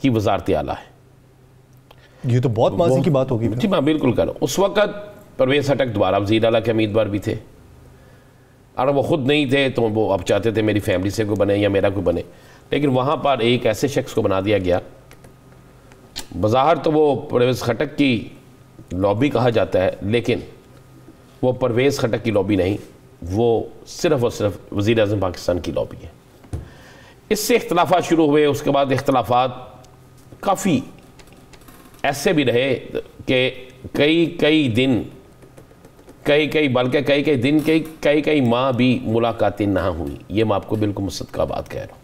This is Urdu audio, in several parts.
کی وزارت اعلیٰ ہے. یہ تو بہت ماضی کی بات ہوگی. جی میں بالکل کر رہا ہوں. اس وقت پرویز خٹک دوبارہ وزیر اعلیٰ کے امیدوار بھی تھے. اگر وہ خود نہیں تھے تو وہ اب چاہتے تھے میری فیملی سے کوئی بنے یا میرا کوئی بنے, لیکن وہاں پر ایک ایسے شخص کو بنا دیا گیا. بظاہر تو وہ پرویز خٹک کی لابی کہا جاتا ہے, لیکن وہ پرویز خٹک کی لابی نہیں, وہ صرف اور صرف وزیر اعظم پاکستان کی لابی ہے. اس سے اختلافات شروع ہوئے. اس کے بعد اختلافات کافی ایسے بھی رہے کہ کئی دن کئی ماہ بھی ملاقاتیں نہ ہوئی. یہ میں آپ کو بالکل مصدقہ بات کہہ رہا ہوں.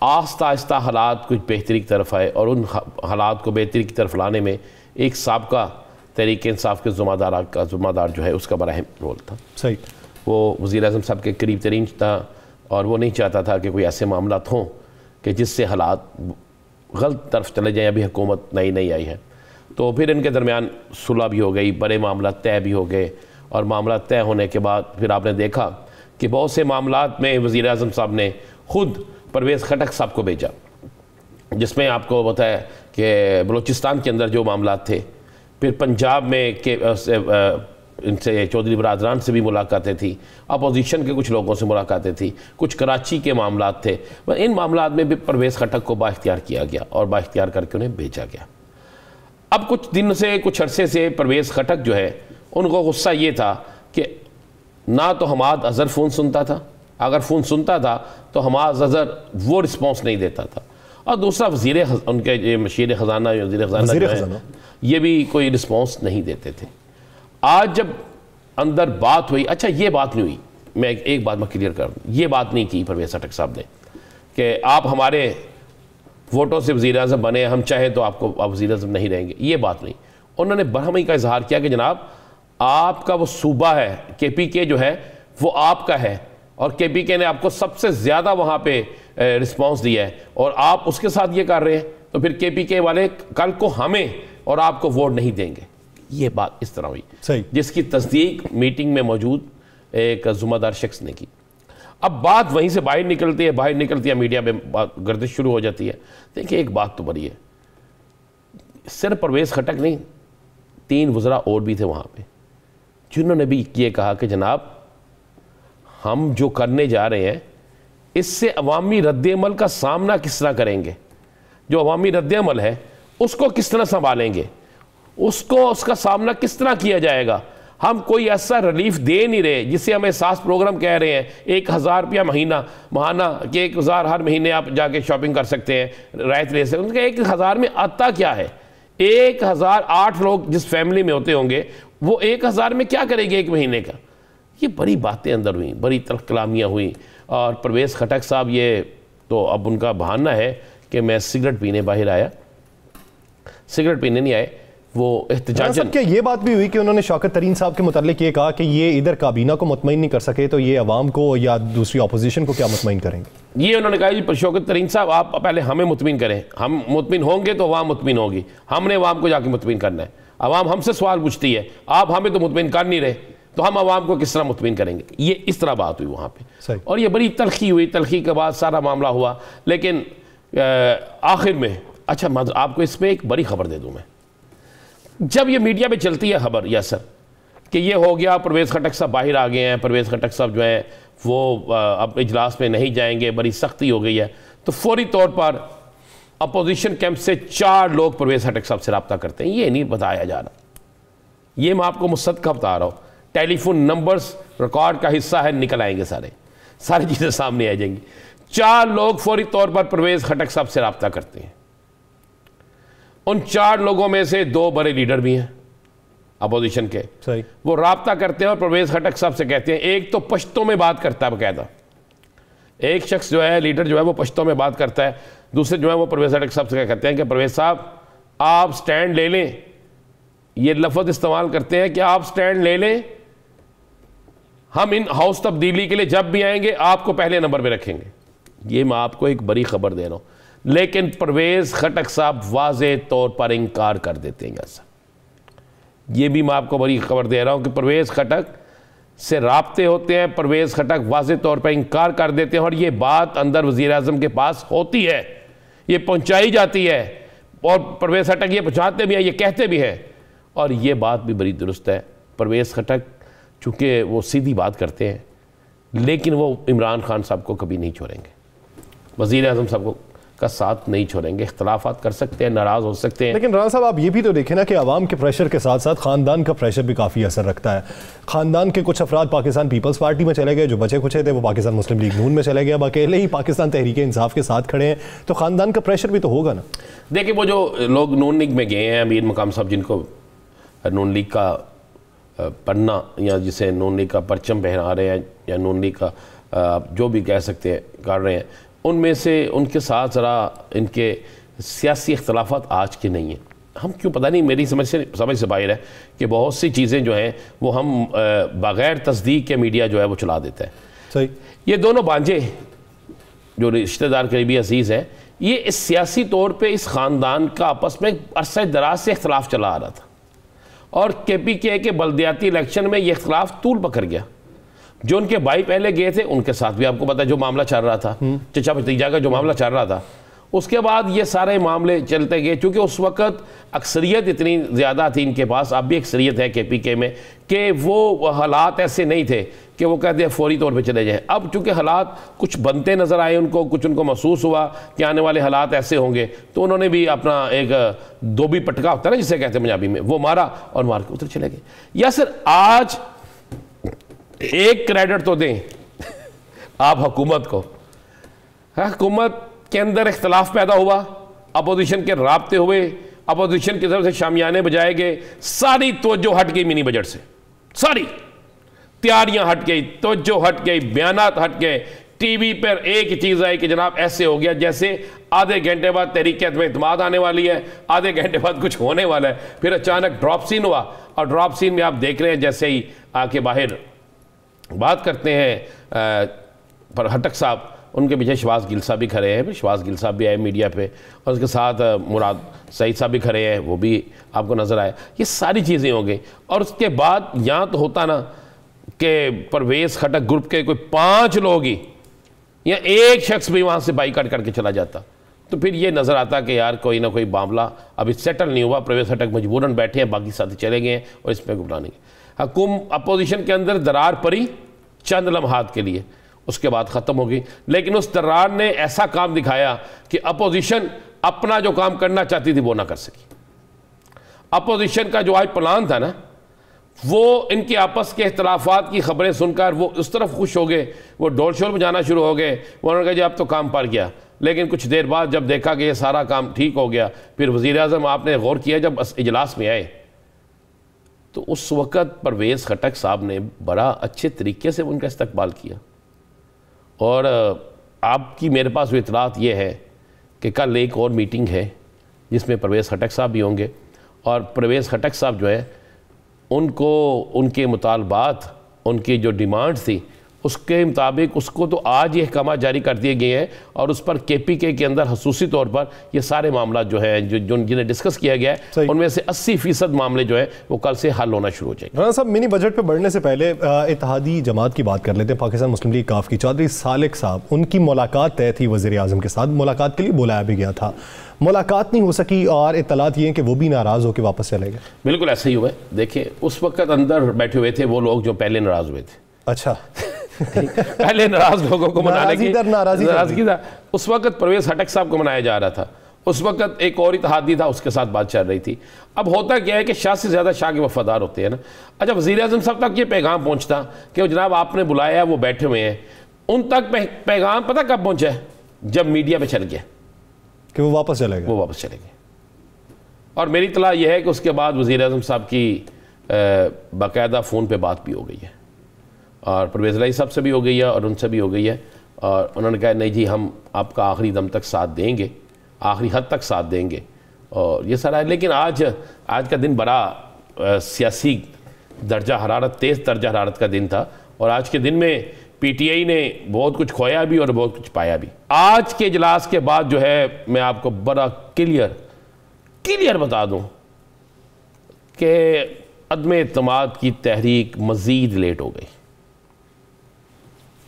آہستہ آہستہ حالات کچھ بہتری کی طرف آئے, اور ان حالات کو بہتری کی طرف لانے میں ایک سابقہ تحریک انصاف کے ذمہ دار جو ہے اس کا بڑا اہم رول تھا. صحیح. وہ وزیر اعظم صاحب کے قریب ترین تھا, اور وہ نہیں چاہتا تھا کہ کوئی ایسے معاملات ہوں کہ جس سے حالات غلط طرف چلے جائیں. ابھی حکومت نئی آئی ہے, تو پھر ان کے درمیان صلح بھی ہو گئی, بڑے معاملات طے بھی ہو گئے, اور معاملات طے ہونے کے بعد پھر آپ نے دیکھا کہ بہت سے معاملات میں وزیر اعظم صاحب نے خود پرویز خٹک صاحب کو بھیجا, جس میں آپ کو بتایا کہ بلوچستان کے اندر جو معاملات تھے, پھر پنجاب میں ان سے چودھری برادران سے بھی ملاقاتیں تھیں, اپوزیشن کے کچھ لوگوں سے ملاقاتیں تھیں, کچھ کراچی کے معاملات تھے. ان معاملات میں بھی پرویز خٹک کو بااختیار کیا گیا, اور بااختیار کر کے انہیں بھیجا گیا. اب کچھ عرصے سے پرویز خٹک جو ہے, ان کو غصہ یہ تھا کہ نہ تو حماد اظہر فون سنتا تھا, اگر فون سنتا تھا تو حماد اظہر وہ رسپانس نہیں دیتا تھا, اور دوسرا ان کے مشیر خزانہ یہ بھی کوئی رسپانس نہیں دیتے تھے. آج جب اندر بات ہوئی, اچھا یہ بات نہیں ہوئی, میں ایک بات میں کلیئر کر دوں, یہ بات نہیں کی پرویز خٹک صاحب نے کہ آپ ہمارے ووٹوں سے وزیر اعظم بنے, ہم چاہیں تو آپ وزیر اعظم نہیں رہیں گے. یہ بات نہیں. انہوں نے برہمی کا اظہار کیا کہ جناب آپ کا وہ صوبہ ہے, KPK جو ہے وہ آپ کا ہے, اور KPK نے آپ کو سب سے زیادہ وہاں پہ رسپانس دیا ہے, اور آپ اس کے ساتھ یہ کر رہے ہیں, تو پھر KPK والے کل کو ہمیں اور آپ کو ووٹ نہیں دیں گے. یہ بات اس طرح ہوئی, جس کی تصدیق میٹنگ میں موجود ایک ذمہ دار شخص نے کی. اب بات وہیں سے باہر نکلتی ہے, میڈیا میں گردش شروع ہو جاتی ہے. دیکھیں ایک بات تو بڑی ہے, صرف پرویز خٹک نہیں, 3 وزراء اور بھی تھے وہاں پہ, جنہوں نے بھی یہ کہا کہ جناب ہم جو کرنے جا رہے ہیں اس سے عوامی رد عمل کا سامنا کس طرح کریں گے, جو عوامی رد عمل ہے اس کو کس طرح سنبھالیں گے, اس کا سامنا کس طرح کیا جائے گا. ہم کوئی ایسا ریلیف دے نہیں رہے جسے ہم احساس پروگرام کہہ رہے ہیں, 1000 روپیہ ماہانہ کہ 1000 ہر مہینے آپ جا کے شاپنگ کر سکتے ہیں, رعایت لے سکتے ہیں. 1000 میں آتا کیا ہے؟ 1008 لوگ جس فیملی میں ہوتے ہوں گے, وہ 1000 میں کیا کرے گے ایک مہینے کا؟ یہ بڑی باتیں اندر ہوئیں, بڑی تلخ کلامیاں ہوئیں. اور پرویز خٹک صاحب یہ تو اب ان کا بہانہ ہے کہ میں سگریٹ پینے باہر آیا, سگریٹ پینے نہیں آئے, وہ احتجاجاً. کیا یہ بات بھی ہوئی کہ انہوں نے شوکت ترین صاحب کے متعلق یہ کہا کہ یہ ادھر کابینہ کو مطمئن نہیں کر سکے تو یہ عوام کو یا دوسری اپوزیشن کو کیا مطمئن کریں گے؟ یہ انہوں نے کہا جی شوکت ترین صاحب آپ پہلے ہمیں مطمئن کریں, ہم مطمئن ہوں گے تو عوام مطمئن ہوگی, ہم نے عوام کو جا کے مطمئن کرنا ہے. عوام ہم سے سوال پوچھتی ہے, آپ ہمیں تو مطمئن کر نہیں رہے, تو ہم عوام کو کس طرح مطمئن کریں گے؟ یہ اس طرح بات ہوئی وہاں پہ, اور یہ بڑی تلخی ہوئی. تلخی کے بعد سارا معاملہ ہوا, لیکن آخر میں اچھا آپ کو اس میں ایک بڑی خبر دے دوں میں. جب یہ میڈیا پہ چلتی ہے خبر یاسر کہ یہ ہو گیا, پرویز خٹک صاحب باہر آ گئے ہیں, پرویز خٹک صاحب جو ہیں وہ اب اجلاس میں نہیں جائیں گے, بڑی سختی ہو گئی ہے, تو فوری طور پر اپوزیشن کیمپ سے 4 لوگ پرویز خٹک صاحب سے رابطہ کرتے ہیں. یہ نہیں بتایا جا رہا, یہ میں آپ کو مصدقہ بتا رہا ہوں, ٹیلی فون نمبرز ریکارڈ کا حصہ ہے, نکل آئیں گے ساری چیزیں سامنے آ جائیں گی. 4 لوگ فوری طور پر پرویز خٹک صاحب سے رابطہ کرتے ہیں. ان 4 لوگوں میں سے 2 بڑے لیڈر بھی ہیں اپوزیشن کے, وہ رابطہ کرتے ہیں اور پرویز خٹک صاحب سے کہتے ہیں. ایک تو پشتوں میں بات کرتا ہے باقاعدہ, ایک شخص جو ہے لیڈر جو ہے وہ پشتوں میں بات کرتا ہے, دوسرے جو ہے وہ پرویز خٹک صاحب سے کہتے ہیں کہ پرویز صاحب آپ سٹینڈ لے لیں. یہ لفظ استعمال کرتے ہیں کہ آپ سٹینڈ لے لیں, ہم ان ہاؤس تبدیلی کے لیے جب بھی آئیں گے آپ کو پہلے نمبر پہ رکھیں گے. یہ میں آپ کو ایک بڑی خبر دے رہا ہوں, لیکن پرویز خٹک صاحب واضح طور پر انکار کر دیتے ہیں. ایسا یہ بھی میں آپ کو بڑی خبر دے رہا ہوں کہ پرویز خٹک سے رابطے ہوتے ہیں, پرویز خٹک واضح طور پر انکار کر دیتے ہیں, اور یہ بات اندر وزیر اعظم کے پاس ہوتی ہے. یہ پہنچائی جاتی ہے اور پرویز خٹک یہ پہنچاتے بھی ہیں, یہ کہتے بھی ہیں, اور یہ بات بھی بڑی درست ہے. پرویز خٹک چونکہ وہ سیدھی بات کرتے ہیں لیکن وہ عمران خان صاحب کو کبھی نہیں چھوڑیں گے, وزیر اعظم صاحب کو کا ساتھ نہیں چھوڑیں گے. اختلافات کر سکتے ہیں, ناراض ہو سکتے ہیں, لیکن رانا صاحب آپ یہ بھی تو دیکھیں نا کہ عوام کے پریشر کے ساتھ ساتھ خاندان کا پریشر بھی کافی اثر رکھتا ہے. خاندان کے کچھ افراد پاکستان پیپلز پارٹی میں چلے گئے, جو بچے کچھ تھے وہ پاکستان مسلم لیگ نون میں چلے گئے, اب اکیلے ہی پاکستان تحریک انصاف کے ساتھ کھڑے ہیں, تو خاندان کا پریشر بھی تو ہوگا نا. دیکھیں وہ جو لوگ نون لیگ میں گئے ہیں, امیر مقام صاحب جن کو نون لیگ کا پڑھنا یا جسے نون لیگ کا پرچم پہنا رہے ہیں یا نون لیگ کا جو بھی کہہ سکتے ہیں کر رہے ہیں, ان میں سے ان کے ساتھ ذرا ان کے سیاسی اختلافات آج کے نہیں ہیں. ہم کیوں پتہ نہیں, میری سمجھ سے باہر ہے کہ بہت سی چیزیں جو ہیں وہ ہم بغیر تصدیق کے میڈیا جو ہے وہ چلا دیتا ہے. صحیح. یہ دونوں بانجے جو رشتہ دار قریبی عزیز ہیں, یہ اس سیاسی طور پہ اس خاندان کا آپس میں عرصہ دراز سے اختلاف چلا آ رہا تھا, اور کے پی کے بلدیاتی الیکشن میں یہ اختلاف طول پکڑ گیا. جو ان کے بھائی پہلے گئے تھے ان کے ساتھ بھی آپ کو پتا جو معاملہ چل رہا تھا, چچا بھتیجا کا جو معاملہ چل رہا تھا, اس کے بعد یہ سارے معاملے چلتے گئے. چونکہ اس وقت اکثریت اتنی زیادہ تھی ان کے پاس, اب بھی اکثریت ہے کے پی کے میں, کہ وہ حالات ایسے نہیں تھے کہ وہ کہتے ہیں فوری طور پہ چلے جائیں. اب چونکہ حالات کچھ بنتے نظر آئے ان کو, کچھ ان کو محسوس ہوا کہ آنے والے حالات ایسے ہوں گے, تو انہوں نے بھی اپنا ایک دوبی پٹکا ہوتا ہے نا جسے کہتے ہیں پنجابی میں, وہ مارا اور مار کے ادھر چلے گئے. یا سر آج ایک کریڈٹ تو دیں آپ حکومت کو, حکومت کے اندر اختلاف پیدا ہوا, اپوزیشن کے رابطے ہوئے, اپوزیشن کی طرف سے شامیانے بجائے گئے, ساری توجہ ہٹ گئی منی بجٹ سے, ساری تیاریاں ہٹ گئی, توجہ ہٹ گئی, بیانات ہٹ گئے. ٹی وی پر ایک چیز آئی کہ جناب ایسے ہو گیا جیسے آدھے گھنٹے بعد تحریک عدم اعتماد آنے والی ہے, آدھے گھنٹے بعد کچھ ہونے والا ہے, پھر اچانک ڈراپ سین ہوا, اور ڈراپ سین میں آپ دیکھ رہے ہیں جیسے ہی آ کے باہر بات کرتے ہیں پر ہٹک صاحب, ان کے پیچھے شہباز گل صاحب بھی کھڑے ہیں, شہباز گل صاحب بھی آئے میڈیا پہ, اور اس کے ساتھ مراد سعید صاحب بھی کھڑے ہیں, وہ بھی آپ کو نظر آئے. یہ ساری چیزیں ہوں گئی, اور اس کے بعد یہاں تو ہوتا نا کہ پرویز خٹک گروپ کے کوئی 5 لوگ ہی یا ایک شخص بھی وہاں سے بائیکاٹ کر کے چلا جاتا, تو پھر یہ نظر آتا کہ یار کوئی نہ کوئی معاملہ ابھی سیٹل نہیں ہوا, پرویز خٹک مجبوراً بیٹھے ہیں, باقی ساتھی چلے گئے ہیں اور اس پہ گھبرانے گے. اپوزیشن کے اندر درار پڑی چند لمحات کے لیے, اس کے بعد ختم ہو گئی, لیکن اس درار نے ایسا کام دکھایا کہ اپوزیشن اپنا جو کام کرنا چاہتی تھی وہ نہ کر سکی. اپوزیشن کا جو آج پلان تھا نا, وہ ان کے آپس کے اختلافات کی خبریں سن کر وہ اس طرف خوش ہو گئے, وہ ڈول شول بجانا شروع ہو گئے, انہوں نے کہا جی اب تو کام پڑ گیا. لیکن کچھ دیر بعد جب دیکھا کہ یہ سارا کام ٹھیک ہو گیا, پھر وزیر اعظم آپ نے غور کیا جب اجلاس میں آئے, تو اس وقت پرویز خٹک صاحب نے بڑا اچھے طریقے سے ان کا استقبال کیا. اور آپ کی میرے پاس اطلاعات یہ ہے کہ کل ایک اور میٹنگ ہے جس میں پرویز خٹک صاحب بھی ہوں گے, اور پرویز خٹک صاحب جو ہے ان کو ان کے مطالبات, ان کی جو ڈیمانڈ تھی اس کے مطابق اس کو تو آج یہ احکامات جاری کر دیے گئے ہیں, اور اس پر کے پی کے اندر خصوصی طور پر یہ سارے معاملات جو ہیں جنہیں ڈسکس کیا گیا ہے, ان میں سے 80% معاملے جو ہیں وہ کل سے حل ہونا شروع ہو جائیں گے. رانا صاحب منی بجٹ پہ بڑھنے سے پہلے اتحادی جماعت کی بات کر لیتے ہیں. پاکستان مسلم لیگ کاف کی چودھری سالک صاحب, ان کی ملاقات طے تھی وزیر اعظم کے ساتھ, ملاقات کے لیے بلایا بھی گیا تھا, ملاقات نہیں ہو سکی, اور اطلاعات یہ ہیں کہ وہ بھی ناراض ہو کے واپس چلے گئے. بالکل ایسا ہی ہوا ہے. دیکھیں اس وقت اندر بیٹھے ہوئے تھے وہ لوگ جو پہلے ناراض ہوئے تھے. اچھا پہلے ناراض لوگوں کو منانے کی ناراضی تھا. اس وقت پرویز خٹک صاحب کو منایا جا رہا تھا, اس وقت ایک اور اتحادی تھا اس کے ساتھ بات چل رہی تھی. اب ہوتا کیا ہے کہ شاہ سے زیادہ شاہ کے وفادار ہوتے ہیں نا. اچھا وزیر اعظم صاحب تک یہ پیغام پہنچتا کہ جناب آپ نے بلایا ہے, وہ بیٹھے ہوئے ہیں, ان تک پیغام پتہ کب پہنچا ہے, جب میڈیا پہ چل گیا کہ وہ واپس چلے گئے. وہ واپس چلے گئے. اور میری اطلاع یہ ہے کہ اس کے بعد وزیر اعظم صاحب کی باقاعدہ فون پہ بات بھی ہو گئی ہے, اور پرویز الہی صاحب سے بھی ہو گئی ہے اور ان سے بھی ہو گئی ہے, اور انہوں نے کہا نہیں جی ہم آپ کا آخری دم تک ساتھ دیں گے, آخری حد تک ساتھ دیں گے, اور یہ سارا ہے. لیکن آج کا دن بڑا سیاسی درجہ حرارت, تیز درجہ حرارت کا دن تھا, اور آج کے دن میں پی ٹی آئی نے بہت کچھ کھویا بھی اور بہت کچھ پایا بھی. آج کے اجلاس کے بعد جو ہے میں آپ کو بڑا کلیئر بتا دوں کہ عدم اعتماد کی تحریک مزید لیٹ ہو گئی.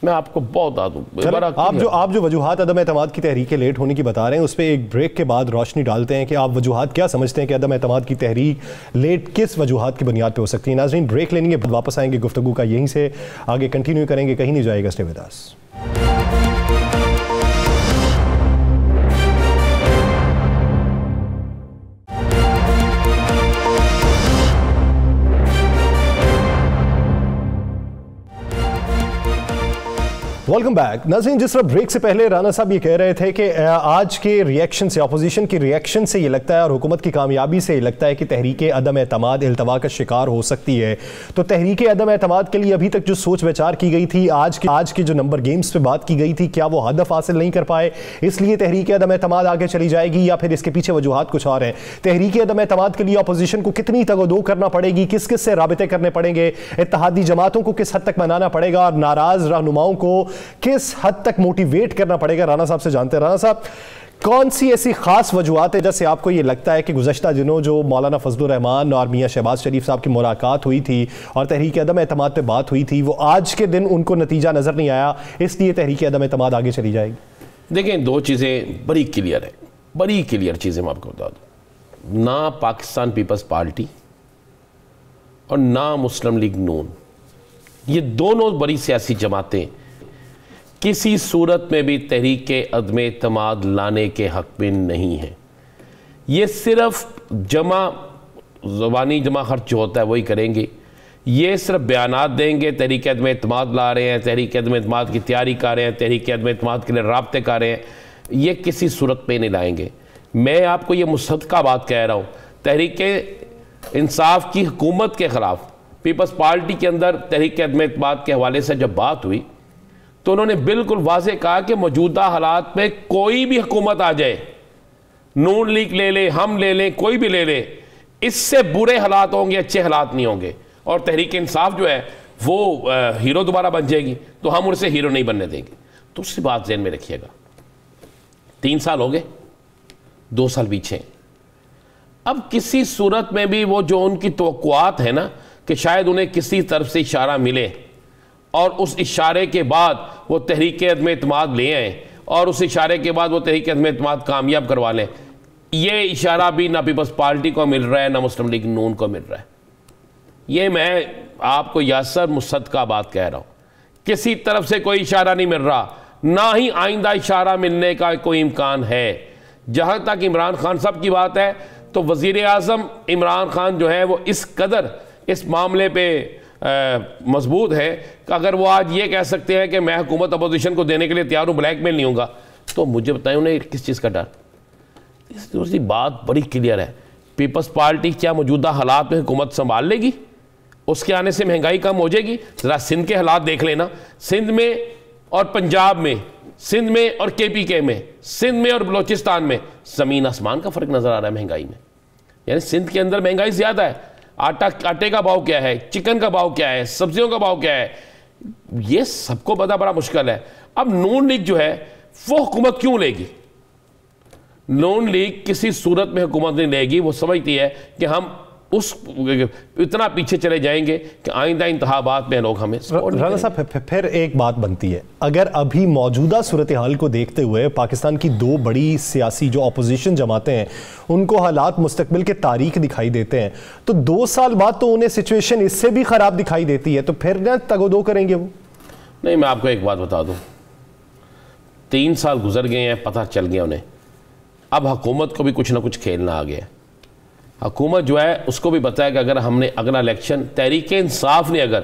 میں آپ کو بہت آپ جو وجوہات عدم اعتماد کی تحریک کے لیٹ ہونے کی بتا رہے ہیں اس پہ ایک بریک کے بعد روشنی ڈالتے ہیں کہ آپ وجوہات کیا سمجھتے ہیں کہ عدم اعتماد کی تحریک لیٹ کس وجوہات کی بنیاد پہ ہو سکتی ہے. ناظرین بریک لیں گے, واپس آئیں گے, گفتگو کا یہیں سے آگے کنٹینیو کریں گے, کہیں نہیں جائے گا, stay with us. Welcome back. ناظرین جس طرح بریک سے پہلے رانا صاحب یہ کہہ رہے تھے کہ آج کے ریئیکشن سے, اپوزیشن کی ریئیکشن سے یہ لگتا ہے اور حکومت کی کامیابی سے یہ لگتا ہے کہ تحریک عدم اعتماد التوا کا شکار ہو سکتی ہے. تو تحریک عدم اعتماد کے لیے ابھی تک جو سوچ وچار کی گئی تھی, آج کے جو نمبر گیمز پہ بات کی گئی تھی, کیا وہ ہدف حاصل نہیں کر پائے اس لیے تحریک عدم اعتماد آگے چلی جائے گی, یا پھر اس کے پیچھے وجوہات کچھ اور ہیں؟ تحریک عدم اعتماد کے لیے اپوزیشن کو کتنی تگ و دو کرنا پڑے گی, کس کس سے رابطے کرنے پڑیں گے, اتحادی جماعتوں کو کس حد تک منانا پڑے گا, اور ناراض رہنماؤں کو کس حد تک موٹیویٹ کرنا پڑے گا؟ رانا صاحب سے جانتے ہیں. رانا صاحب کون سی ایسی خاص وجوہات ہے جیسے آپ کو یہ لگتا ہے کہ گزشتہ دنوں جو مولانا فضل الرحمان اور میاں شہباز شریف صاحب کی ملاقات ہوئی تھی اور تحریک عدم اعتماد پہ بات ہوئی تھی, وہ آج کے دن ان کو نتیجہ نظر نہیں آیا, اس لیے تحریک عدم اعتماد آگے چلی جائے گی؟ دیکھیں دو چیزیں بڑی کلیئر ہیں, بڑی کلیئر چیزیں میں آپ کو بتا دوں. نہ پاکستان پیپلز پارٹی اور نہ مسلم لیگ نون, یہ دونوں بڑی سیاسی جماعتیں کسی صورت میں بھی تحریک عدم اعتماد لانے کے حق میں نہیں ہیں. یہ صرف زبانی جمع خرچ جو ہوتا ہے وہی کریں گے. یہ صرف بیانات دیں گے, تحریک عدم اعتماد لا رہے ہیں, تحریک عدم اعتماد کی تیاری کر رہے ہیں, تحریک عدم اعتماد کے لیے رابطے کر رہے ہیں, یہ کسی صورت میں نہیں لائیں گے. میں آپ کو یہ مصدقہ بات کہہ رہا ہوں, تحریک انصاف کی حکومت کے خلاف پیپلز پارٹی کے اندر تحریک عدم اعتماد کے حوالے سے جب بات ہوئی تو انہوں نے بالکل واضح کہا کہ موجودہ حالات میں کوئی بھی حکومت آ جائے, نون لیگ لے لے, ہم لے لیں, کوئی بھی لے لے, اس سے برے حالات ہوں گے, اچھے حالات نہیں ہوں گے. اور تحریک انصاف جو ہے وہ ہیرو دوبارہ بن جائے گی, تو ہم اسے ہیرو نہیں بننے دیں گے. دوسری بات ذہن میں رکھیے گا, 3 سال ہو گئے, 2 سال پیچھے. اب کسی صورت میں بھی وہ جو ان کی توقعات ہیں نا کہ شاید انہیں کسی طرف سے اشارہ ملے اور اس اشارے کے بعد وہ تحریک عدم اعتماد لے آئیں اور اس اشارے کے بعد وہ تحریک عدم اعتماد کامیاب کروا لیں, یہ اشارہ بھی نہ پیپلز پارٹی کو مل رہا ہے نہ مسلم لیگ نون کو مل رہا ہے. یہ میں آپ کو یاسر مصدقہ بات کہہ رہا ہوں, کسی طرف سے کوئی اشارہ نہیں مل رہا, نہ ہی آئندہ اشارہ ملنے کا کوئی امکان ہے. جہاں تک عمران خان صاحب کی بات ہے تو وزیر اعظم عمران خان جو ہے وہ اس قدر اس معاملے پہ مضبوط ہے کہ اگر وہ آج یہ کہہ سکتے ہیں کہ میں حکومت اپوزیشن کو دینے کے لیے تیار ہوں, بلیک میل نہیں ہوں گا, تو مجھے بتائیں انہیں کس چیز کا ڈر؟ دوسری بات بڑی کلیئر ہے, پیپلز پارٹی کیا موجودہ حالات میں حکومت سنبھال لے گی؟ اس کے آنے سے مہنگائی کم ہو جائے گی؟ ذرا سندھ کے حالات دیکھ لینا, سندھ میں اور پنجاب میں, سندھ میں اور KPK میں, سندھ میں اور بلوچستان میں زمین آسمان کا فرق نظر آ رہا ہے مہنگائی میں. یعنی سندھ کے اندر مہنگائی زیادہ ہے, آٹے کا بھاؤ کیا ہے, چکن کا بھاؤ کیا ہے, سبزیوں کا بھاؤ کیا ہے, یہ سب کو پتہ بڑا مشکل ہے. اب نون لیگ جو ہے وہ حکومت کیوں لے گی؟ نون لیگ کسی صورت میں حکومت نہیں لے گی. وہ سمجھتی ہے کہ ہم اتنا پیچھے چلے جائیں گے کہ آئندہ انتخابات میں لوگ ہمیں رانا صاحب پھر ایک بات بنتی ہے, اگر ابھی موجودہ صورتحال کو دیکھتے ہوئے پاکستان کی 2 بڑی سیاسی جو اپوزیشن جماعتیں ہیں ان کو حالات مستقبل کے تاریخ دکھائی دیتے ہیں, تو 2 سال بعد تو انہیں سچویشن اس سے بھی خراب دکھائی دیتی ہے, تو پھر نہ تگ و دو کریں گے وہ؟ نہیں, میں آپ کو ایک بات بتا دوں, 3 سال گزر گئے ہیں, پتہ چل گیا انہیں, اب حکومت کو بھی کچھ نہ کچھ کھیلنا آ گیا. حکومت جو ہے اس کو بھی پتہ ہے کہ اگر ہم نے اگلا الیکشن, تحریک انصاف نے اگر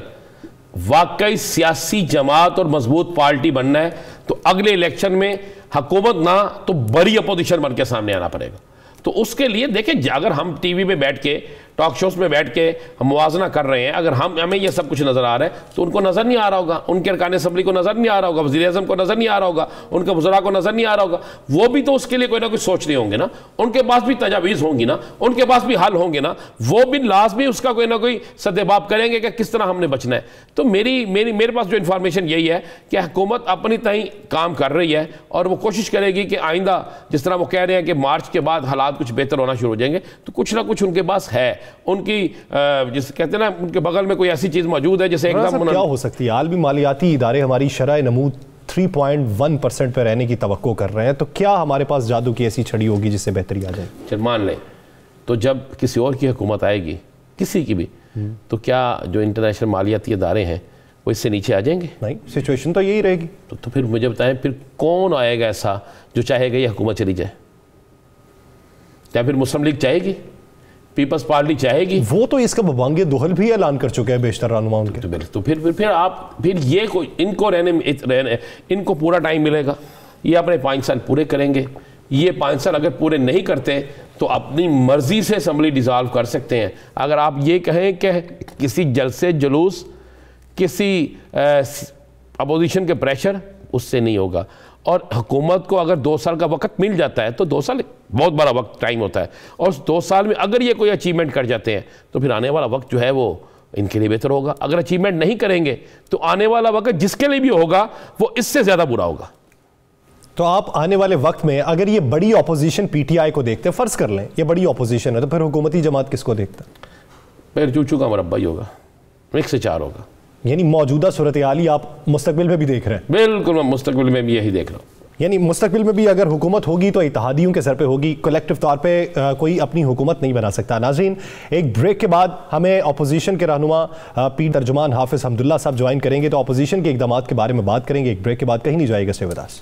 واقعی سیاسی جماعت اور مضبوط پارٹی بننا ہے تو اگلے الیکشن میں حکومت نہ تو بڑی اپوزیشن بن کے سامنے آنا پڑے گا. تو اس کے لیے دیکھیں, اگر ہم ٹی وی پہ بیٹھ کے, ٹاک شوز میں بیٹھ کے ہم موازنہ کر رہے ہیں, اگر ہمیں یہ سب کچھ نظر آ رہا ہے تو ان کو نظر نہیں آ رہا ہوگا, ان کے ارکان اسمبلی کو نظر نہیں آ رہا ہوگا, وزیر اعظم کو نظر نہیں آ رہا ہوگا, ان کے وزراء کو نظر نہیں آ رہا ہوگا. وہ بھی تو اس کے لیے کوئی نہ کوئی سوچ رہے ہوں گے نا, ان کے پاس بھی تجاویز ہوں گی نا, ان کے پاس بھی حل ہوں گے نا, وہ بھی لازمی اس کا کوئی نہ کوئی سدباب کریں گے کہ کس طرح ہم نے بچنا ہے. تو میرے پاس جو انفارمیشن یہی ہے کہ حکومت اپنی تئیں کام کر رہی ہے اور وہ کوشش کرے گی کہ آئندہ جس طرح وہ کہہ رہے ہیں کہ مارچ کے بعد حالات کچھ بہتر ہونا شروع ہو جائیں گے, تو کچھ نہ کچھ ان کے پاس ہے. ان کی جسے کہتے ہیں نا ان کے بغل میں کوئی ایسی چیز موجود ہے جسے ایک دم کیا ہو سکتی ہے؟ عالمی مالیاتی ادارے ہماری شرح نمو 3.1% پہ رہنے کی توقع کر رہے ہیں، تو کیا ہمارے پاس جادو کی ایسی چھڑی ہوگی جس سے بہتری آ جائے؟ چل مان لیں تو جب کسی اور کی حکومت آئے گی، کسی کی بھی، تو کیا جو انٹرنیشنل مالیاتی ادارے ہیں وہ اس سے نیچے آ جائیں گے؟ نہیں، سچویشن تو یہی رہے گی. تو پھر مجھے بتائیں پھر کون آئے گا ایسا جو چاہے گا یہ حکومت چلی جائے؟ کیا پھر مسلم لیگ چاہے گی؟ پیپلز پارٹی چاہے گی؟ وہ تو اس کا ببانگ دہل بھی اعلان کر چکے ہیں بیشتر رہنما ان کے. تو پھر آپ پھر یہ ان کو رہنے ان کو پورا ٹائم ملے گا، یہ اپنے 5 سال پورے کریں گے. یہ 5 سال اگر پورے نہیں کرتے تو اپنی مرضی سے اسمبلی ڈیزالو کر سکتے ہیں. اگر آپ یہ کہیں کہ کسی جلسے جلوس، کسی اپوزیشن کے پریشر، اس سے نہیں ہوگا. اور حکومت کو اگر 2 سال کا وقت مل جاتا ہے تو 2 سال بہت بڑا وقت ٹائم ہوتا ہے، اور اس 2 سال میں اگر یہ کوئی اچیومنٹ کر جاتے ہیں تو پھر آنے والا وقت جو ہے وہ ان کے لیے بہتر ہوگا. اگر اچیومنٹ نہیں کریں گے تو آنے والا وقت جس کے لیے بھی ہوگا وہ اس سے زیادہ برا ہوگا. تو آپ آنے والے وقت میں اگر یہ بڑی اپوزیشن پی ٹی آئی کو دیکھتے ہیں، فرض کر لیں یہ بڑی اپوزیشن ہے، تو پھر حکومتی جماعت کس کو دیکھتا ہے؟ پھر چوچو کا مربع ہی ہوگا، 1 سے 4 ہوگا. یعنی موجودہ صورتحال ہی آپ مستقبل میں بھی دیکھ رہے ہیں؟ بالکل، میں مستقبل میں بھی یہی دیکھ رہا ہوں. یعنی مستقبل میں بھی اگر حکومت ہوگی تو اتحادیوں کے سر پہ ہوگی، کولیکٹیو طور پہ کوئی اپنی حکومت نہیں بنا سکتا. ناظرین، ایک بریک کے بعد ہمیں اپوزیشن کے رہنما ترجمان حافظ حمداللہ صاحب جوائن کریں گے، تو اپوزیشن کے اقدامات کے بارے میں بات کریں گے. ایک بریک کے بعد کہیں نہیں جائے گا. Stay with us.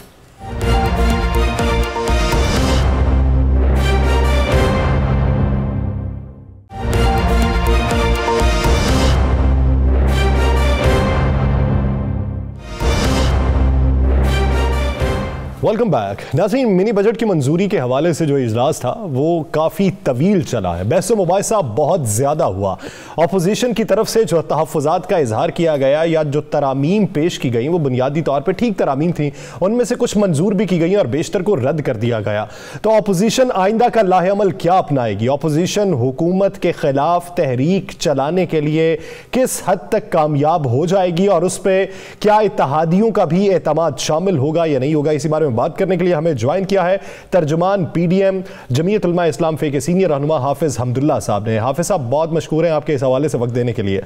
Welcome back. ناظرین، منی بجٹ کی منظوری کے حوالے سے جو اجلاس تھا وہ کافی طویل چلا ہے. بحث و مباحثہ بہت زیادہ ہوا. اپوزیشن کی طرف سے جو تحفظات کا اظہار کیا گیا یا جو ترامیم پیش کی گئیں وہ بنیادی طور پہ ٹھیک ترامیم تھیں، ان میں سے کچھ منظور بھی کی گئیں اور بیشتر کو رد کر دیا گیا. تو اپوزیشن آئندہ کا لاہ عمل کیا اپنائے گی؟ اپوزیشن حکومت کے خلاف تحریک چلانے کے لیے کس حد تک کامیاب ہو جائے گی، اور اس پہ کیا اتحادیوں کا بھی اعتماد شامل ہوگا یا نہیں ہوگا؟ اسی بارے میں بات کرنے کے لیے ہمیں جوائن کیا ہے ترجمان پی ڈی ایم جمعیت علماء اسلام فے کے سینئر رہنما حافظ حمداللہ صاحب نے. حافظ صاحب بہت مشکور ہیں آپ کے اس حوالے سے وقت دینے کے لیے.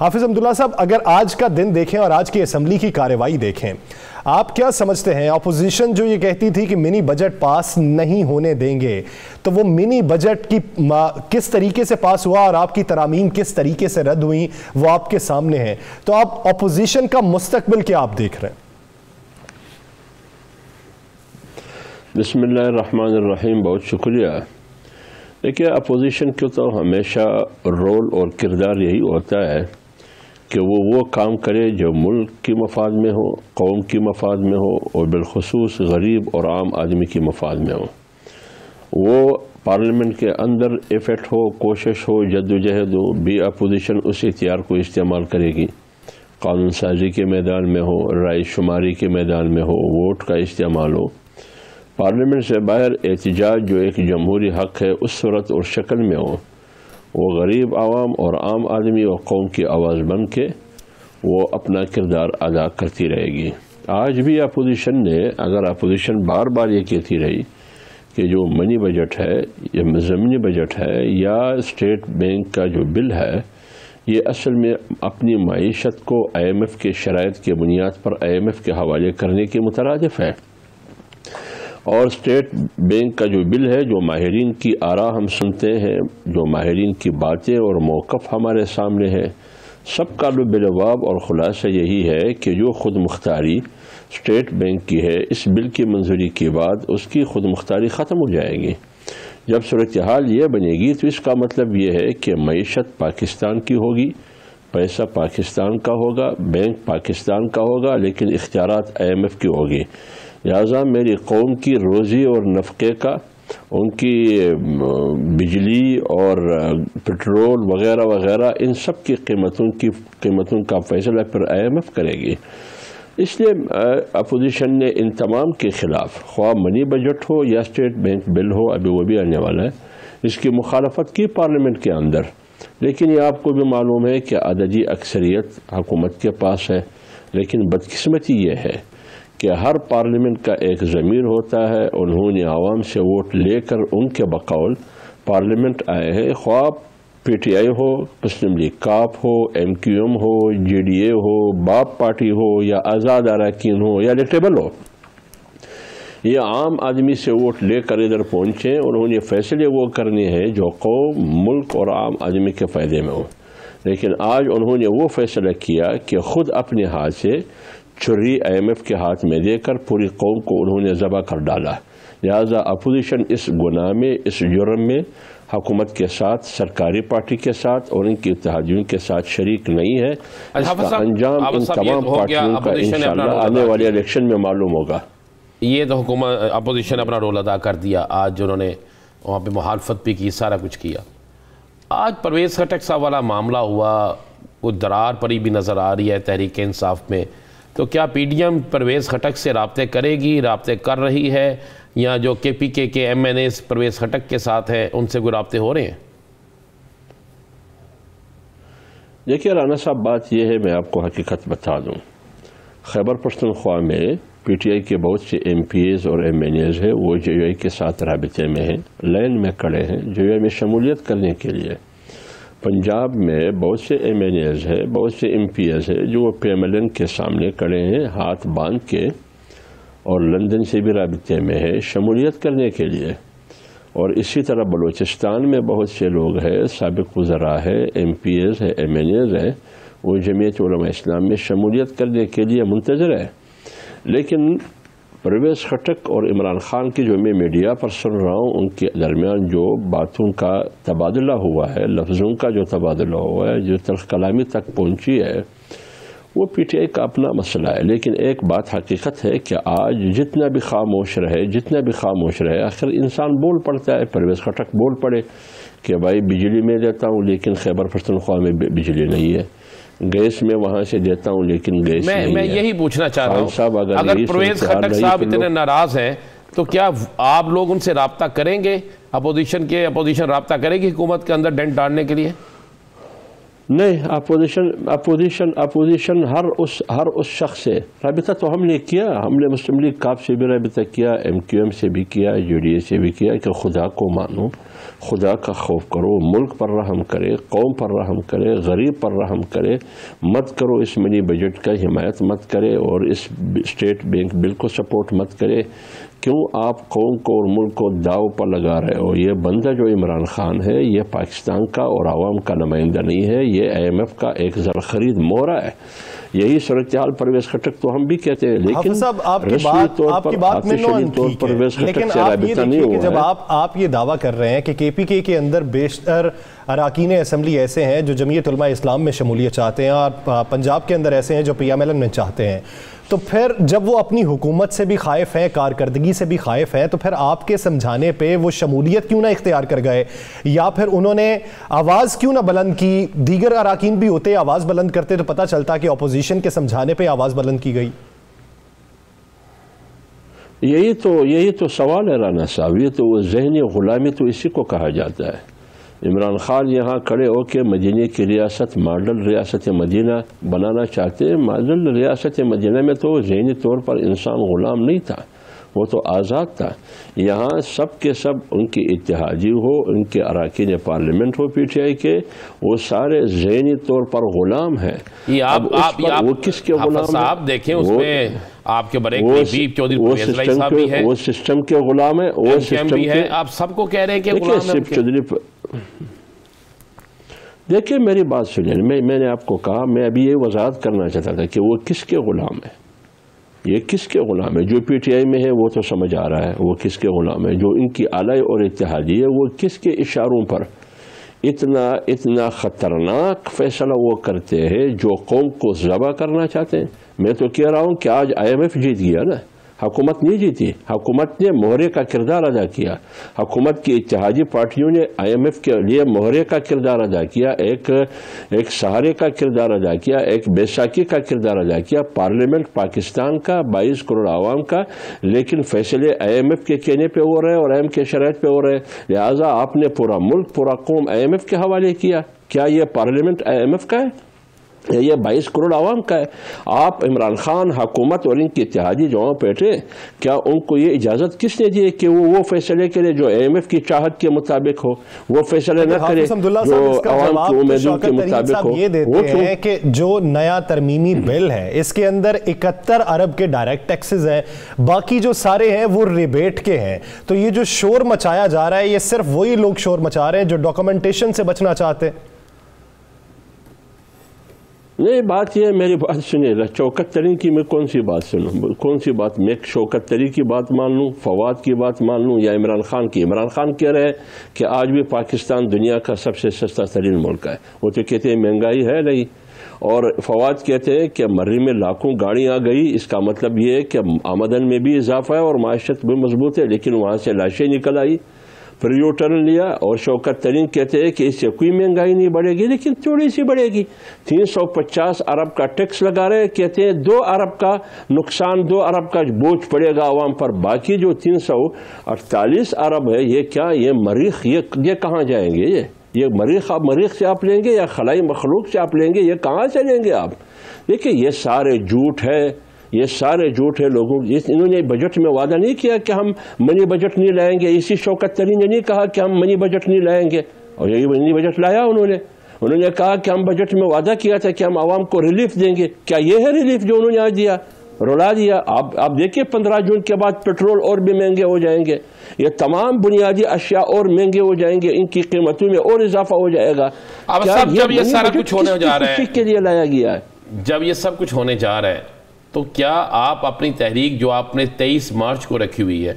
حافظ حمداللہ صاحب، اگر آج کا دن دیکھیں اور آج کی اسمبلی کی کارروائی دیکھیں، آپ کیا سمجھتے ہیں اپوزیشن جو یہ کہتی تھی کہ منی بجٹ پاس نہیں ہونے دیں گے، تو وہ منی بجٹ کی کس طریقے سے پاس ہوا اور آپ کی ترامیم کس طریقے سے رد ہوئیں وہ آپ کے سامنے ہیں. تو آپ اپوزیشن کا مستقبل کیا آپ دیکھ رہے ہیں؟ بسم اللہ الرحمن الرحیم. بہت شکریہ. دیکھیے، اپوزیشن کے تو ہمیشہ رول اور کردار یہی ہوتا ہے کہ وہ کام کرے جو ملک کی مفاد میں ہو، قوم کی مفاد میں ہو، اور بالخصوص غریب اور عام آدمی کی مفاد میں ہو. وہ پارلیمنٹ کے اندر ایفٹ ہو، کوشش ہو، جد و جہد ہو، بھی اپوزیشن اس اختیار کو استعمال کرے گی. قانون سازی کے میدان میں ہو، رائے شماری کے میدان میں ہو، ووٹ کا استعمال ہو. پارلیمنٹ سے باہر احتجاج جو ایک جمہوری حق ہے اس صورت اور شکل میں ہو، وہ غریب عوام اور عام آدمی اور قوم کی آواز بن کے وہ اپنا کردار ادا کرتی رہے گی. آج بھی اپوزیشن نے، اگر اپوزیشن بار بار یہ کہتی رہی کہ جو منی بجٹ ہے یا ضمنی بجٹ ہے یا اسٹیٹ بینک کا جو بل ہے، یہ اصل میں اپنی معیشت کو آئی ایم ایف کے شرائط کے بنیاد پر آئی ایم ایف کے حوالے کرنے کے مترادف ہے. اور اسٹیٹ بینک کا جو بل ہے، جو ماہرین کی آراء ہم سنتے ہیں، جو ماہرین کی باتیں اور موقف ہمارے سامنے ہے، سب کا لب لباب اور خلاصہ یہی ہے کہ جو خود مختاری اسٹیٹ بینک کی ہے، اس بل کی منظوری کے بعد اس کی خود مختاری ختم ہو جائے گی. جب صورتحال یہ بنے گی تو اس کا مطلب یہ ہے کہ معیشت پاکستان کی ہوگی، پیسہ پاکستان کا ہوگا، بینک پاکستان کا ہوگا، لیکن اختیارات آئی ایم ایف کی ہوگی. لہٰذا میری قوم کی روزی اور نفقے کا، ان کی بجلی اور پٹرول وغیرہ وغیرہ، ان سب کی قیمتوں کا فیصلہ پھر آئی ایم ایف کرے گی. اس لیے اپوزیشن نے ان تمام کے خلاف، خواہ منی بجٹ ہو یا اسٹیٹ بینک بل ہو، ابھی وہ بھی آنے والا ہے، اس کی مخالفت کی پارلیمنٹ کے اندر. لیکن یہ آپ کو بھی معلوم ہے کہ عددی اکثریت حکومت کے پاس ہے. لیکن بدقسمتی یہ ہے کہ ہر پارلیمنٹ کا ایک ضمیر ہوتا ہے. انہوں نے عوام سے ووٹ لے کر ان کے بقول پارلیمنٹ آئے ہیں، خواہ پی ٹی آئی ہو، مسلم لیگ کاپ ہو، ایم کیو ایم ہو، جے ڈی اے ہو، باپ پارٹی ہو یا آزاد اراکین ہو یا الیکٹیبل ہو، یہ عام آدمی سے ووٹ لے کر ادھر پہنچے اور انہوں نے فیصلے وہ کرنے ہیں جو قوم، ملک اور عام آدمی کے فائدے میں ہو. لیکن آج انہوں نے وہ فیصلہ کیا کہ خود اپنے ہاتھ سے چھری آئی ایم ایف کے ہاتھ میں دے کر پوری قوم کو انہوں نے ذبح کر ڈالا. لہذا اپوزیشن اس گناہ میں، اس جرم میں حکومت کے ساتھ، سرکاری پارٹی کے ساتھ اور ان کی اتحادیوں کے ساتھ شریک نہیں ہے. اس کا انجام ان تمام پارٹیوں کا انشاءاللہ آنے والے الیکشن میں معلوم ہوگا. یہ تو حکومت اپوزیشن نے اپنا رول ادا کر دیا. آج انہوں نے وہاں پہ مخالفت بھی کی، سارا کچھ کیا. آج پرویز خٹک صاحب والا معاملہ ہوا، وہ درار پڑی بھی نظر آ رہی ہے تحریک انصاف میں. تو کیا P D M Pervez Khattak سے رابطے کرے گی، رابطے کر رہی ہے، یا جو کے پی کے M N As Pervez Khattak کے ساتھ ہیں ان سے کوئی رابطے ہو رہے ہیں؟ دیکھیے رانا صاحب، بات یہ ہے، میں آپ کو حقیقت بتا دوں. خیبر پختونخوا میں پی ٹی آئی کے بہت سے ایم پی ایز اور ایم این ایز ہیں، وہ جے یو آئی کے ساتھ رابطے میں ہیں، لائن میں کھڑے ہیں جے یو آئی میں شمولیت کرنے کے لیے. پنجاب میں بہت سے ایم این ایز ہیں، بہت سے ایم پی ایز ہیں جو وہ پی ایم ایل این کے سامنے کھڑے ہیں ہاتھ باندھ کے، اور لندن سے بھی رابطے میں ہے شمولیت کرنے کے لیے. اور اسی طرح بلوچستان میں بہت سے لوگ ہیں، سابق وزراء ہیں، ایم پی ایز ہیں، ایم این ایز ہیں، وہ جمعیت علماء اسلام میں شمولیت کرنے کے لیے منتظر ہے. لیکن پرویز خٹک اور عمران خان کی جو میں میڈیا پر سن رہا ہوں، ان کے درمیان جو باتوں کا تبادلہ ہوا ہے، لفظوں کا جو تبادلہ ہوا ہے، جو تلخ کلامی تک پہنچی ہے، وہ پی ٹی آئی کا اپنا مسئلہ ہے. لیکن ایک بات حقیقت ہے کہ آج جتنا بھی خاموش رہے آخر انسان بول پڑتا ہے. پرویز خٹک بول پڑے کہ بھائی بجلی میں دیتا ہوں لیکن خیبر پختونخوا میں بجلی نہیں ہے، گیس میں وہاں سے دیتا ہوں لیکن گیس نہیں ہے. میں یہی پوچھنا چاہ رہا ہوں، اگر پرویز خٹک صاحب اتنے ناراض ہیں تو کیا آپ لوگ ان سے رابطہ کریں گے؟ اپوزیشن رابطہ کرے گی حکومت کے اندر ڈنٹ ڈالنے کے لیے؟ نہیں، اپوزیشن ہر اس شخص سے رابطہ تو ہم نے کیا. ہم نے مسلم لیگ کاپ سے بھی رابطہ کیا، ایم کیو ایم سے بھی کیا، جے ڈی اے سے بھی کیا کہ خدا کو مانو، خدا کا خوف کرو، ملک پر رحم کرے، قوم پر رحم کرے، غریب پر رحم کرے، مت کرو اس منی بجٹ کا حمایت مت کرے اور اس اسٹیٹ بینک بل کو سپورٹ مت کرے. کیوں آپ قوم کو اور ملک کو داؤ پر لگا رہے ہو؟ یہ بندہ جو عمران خان ہے یہ پاکستان کا اور عوام کا نمائندہ نہیں ہے، یہ آئی ایم ایف کا ایک زرخرید مورا ہے. یہی صورتحال پرویز خٹک تو ہم بھی کہتے ہیں، لیکن آپ کی بات میں پرویز خٹک سے رابطہ نہیں ہوا ہے. جب آپ یہ دعویٰ کر رہے ہیں کہ کے پی کے اندر بیشتر اراکین اسمبلی ایسے ہیں جو جمعیت علماء اسلام میں شمولیت چاہتے ہیں اور پنجاب کے اندر ایسے ہیں جو پی ایم ایل این میں چاہتے ہیں، تو پھر جب وہ اپنی حکومت سے بھی خائف ہیں، کارکردگی سے بھی خائف ہیں، تو پھر آپ کے سمجھانے پہ وہ شمولیت کیوں نہ اختیار کر گئے، یا پھر انہوں نے آواز کیوں نہ بلند کی؟ دیگر اراکین بھی ہوتے آواز بلند کرتے تو پتہ چلتا کہ اپوزیشن کے سمجھانے پہ آواز بلند کی گئی. یہی تو سوال ہے رانا صاحب. یہ تو ذہنی غلامی تو اسی کو کہا جاتا ہے. عمران خان یہاں کھڑے ہو کے مدینہ کی ریاست، ماڈل ریاست مدینہ بنانا چاہتے ہیں. ماڈل ریاست مدینہ میں تو ذہنی طور پر انسان غلام نہیں تھا، وہ تو آزاد تھا. یہاں سب کے سب ان کی اتحادی ہو، ان کے اراکین پارلیمنٹ ہو پی ٹی آئی کے، وہ سارے ذہنی طور پر غلام ہیں. وہ کس کے غلام صاحب دیکھیں، اس میں آپ کے بڑے قریب چودھری پرویز رائی صاحب بھی ہے، وہ سسٹم کے غلام ہیں، وہ سسٹم بھی ہے. آپ سب کو کہہ رہے ہیں کہ غلام ہیں. دیکھیں میری بات سنیں، میں نے آپ کو کہا، میں ابھی یہ وضاحت کرنا چاہتا تھا کہ وہ کس کے غلام ہے. یہ کس کے غلام ہے؟ جو پی ٹی آئی میں ہے وہ تو سمجھ آ رہا ہے وہ کس کے غلام ہے. جو ان کی اعلی اور اتحادی ہے وہ کس کے اشاروں پر اتنا خطرناک فیصلہ وہ کرتے ہیں جو قوم کو ذبح کرنا چاہتے ہیں. میں تو کہہ رہا ہوں کہ آج آئی ایم ایف جیت گیا نا، حکومت نہیں جیتی. حکومت نے مہرے کا کردار ادا کیا. حکومت کی اتحادی پارٹیوں نے آئی ایم ایف کے لیے مہرے کا کردار ادا کیا، ایک سہارے کا کردار ادا کیا، ایک بیساکھی کا کردار ادا کیا. پارلیمنٹ پاکستان کا 22 کروڑ عوام کا، لیکن فیصلے آئی ایم ایف کے کہنے پہ ہو رہے اور آئی ایم کے شرائط پہ ہو رہے. لہٰذا آپ نے پورا ملک، پورا قوم آئی ایم ایف کے حوالے کیا. کیا یہ پارلیمنٹ آئی ایم ایف کا ہے؟ یہ 22 کروڑ عوام کا ہے. آپ عمران خان حکومت اور ان کی اتحادی جوان بیٹھے, کیا ان کو یہ اجازت کس نے دی کہ وہ فیصلے کرے جو IMF کی چاہت کے مطابق ہو, وہ فیصلے نہ کرے جو عوام کی امیدوں کے مطابق ہو. یہ دیتے ہیں کہ جو نیا ترمیمی بل ہے اس کے اندر 71 ارب کے ڈائریکٹ ٹیکسز ہیں, باقی جو سارے ہیں وہ ریبیٹ کے ہیں. تو یہ جو شور مچایا جا رہا ہے یہ صرف وہی لوگ شور مچا رہے ہیں جو ڈاکومنٹیشن سے بچنا چاہتے ہیں. نہیں, بات یہ ہے, میری بات سنیے, شوکت ترین کی میں کون سی بات سنوں, کون سی بات میں شوکت ترین کی بات مان لوں, فواد کی بات مان لوں, یا عمران خان کی؟ عمران خان کہہ رہے ہیں کہ آج بھی پاکستان دنیا کا سب سے سستا ترین ملک ہے, وہ تو کہتے ہیں مہنگائی ہے نہیں. اور فواد کہتے ہیں کہ مرری میں لاکھوں گاڑیاں آ گئی, اس کا مطلب یہ ہے کہ آمدن میں بھی اضافہ ہے اور معیشت بھی مضبوط ہے, لیکن وہاں سے لاشیں نکل آئی, پھر یو ٹرن لیا. اور شوکت ترین کہتے ہیں کہ اس سے کوئی مہنگائی نہیں بڑھے گی لیکن تھوڑی سی بڑھے گی. 350 ارب کا ٹیکس لگا رہے, کہتے ہیں 2 ارب کا نقصان, 2 ارب کا بوجھ پڑے گا عوام پر. باقی جو 348 ارب ہے یہ کیا, یہ مریخ, یہ کہاں جائیں گے؟ یہ مریخ سے آپ لیں گے یا خلائی مخلوق سے آپ لیں گے, یہ کہاں سے لیں گے آپ؟ دیکھیں یہ سارے جھوٹ ہے, یہ سارے جھوٹ ہے لوگوں. انہوں نے بجٹ میں وعدہ نہیں کیا کہ ہم منی بجٹ نہیں لائیں گے. اسی شوکت ترین نے نہیں کہا کہ ہم منی بجٹ نہیں لائیں گے, اور یہی منی بجٹ لایا انہوں نے کہا کہ ہم بجٹ میں وعدہ کیا تھا کہ ہم عوام کو ریلیف دیں گے. کیا یہ ہے ریلیف جو انہوں نے آج دیا؟ رلا دیا. آپ دیکھیں 15 جون کے بعد پیٹرول اور بھی مہنگے ہو جائیں گے, یہ تمام بنیادی اشیاء اور مہنگے ہو جائیں گے, ان کی قیمتوں میں اور اضافہ ہو جائے گا. اب جب یہ سارا کچھ ہونے جا رہا ہے, کے لیے لایا گیا ہے, جب یہ سب کچھ ہونے جا رہا ہے, تو کیا آپ اپنی تحریک جو آپ نے 23 مارچ کو رکھی ہوئی ہے,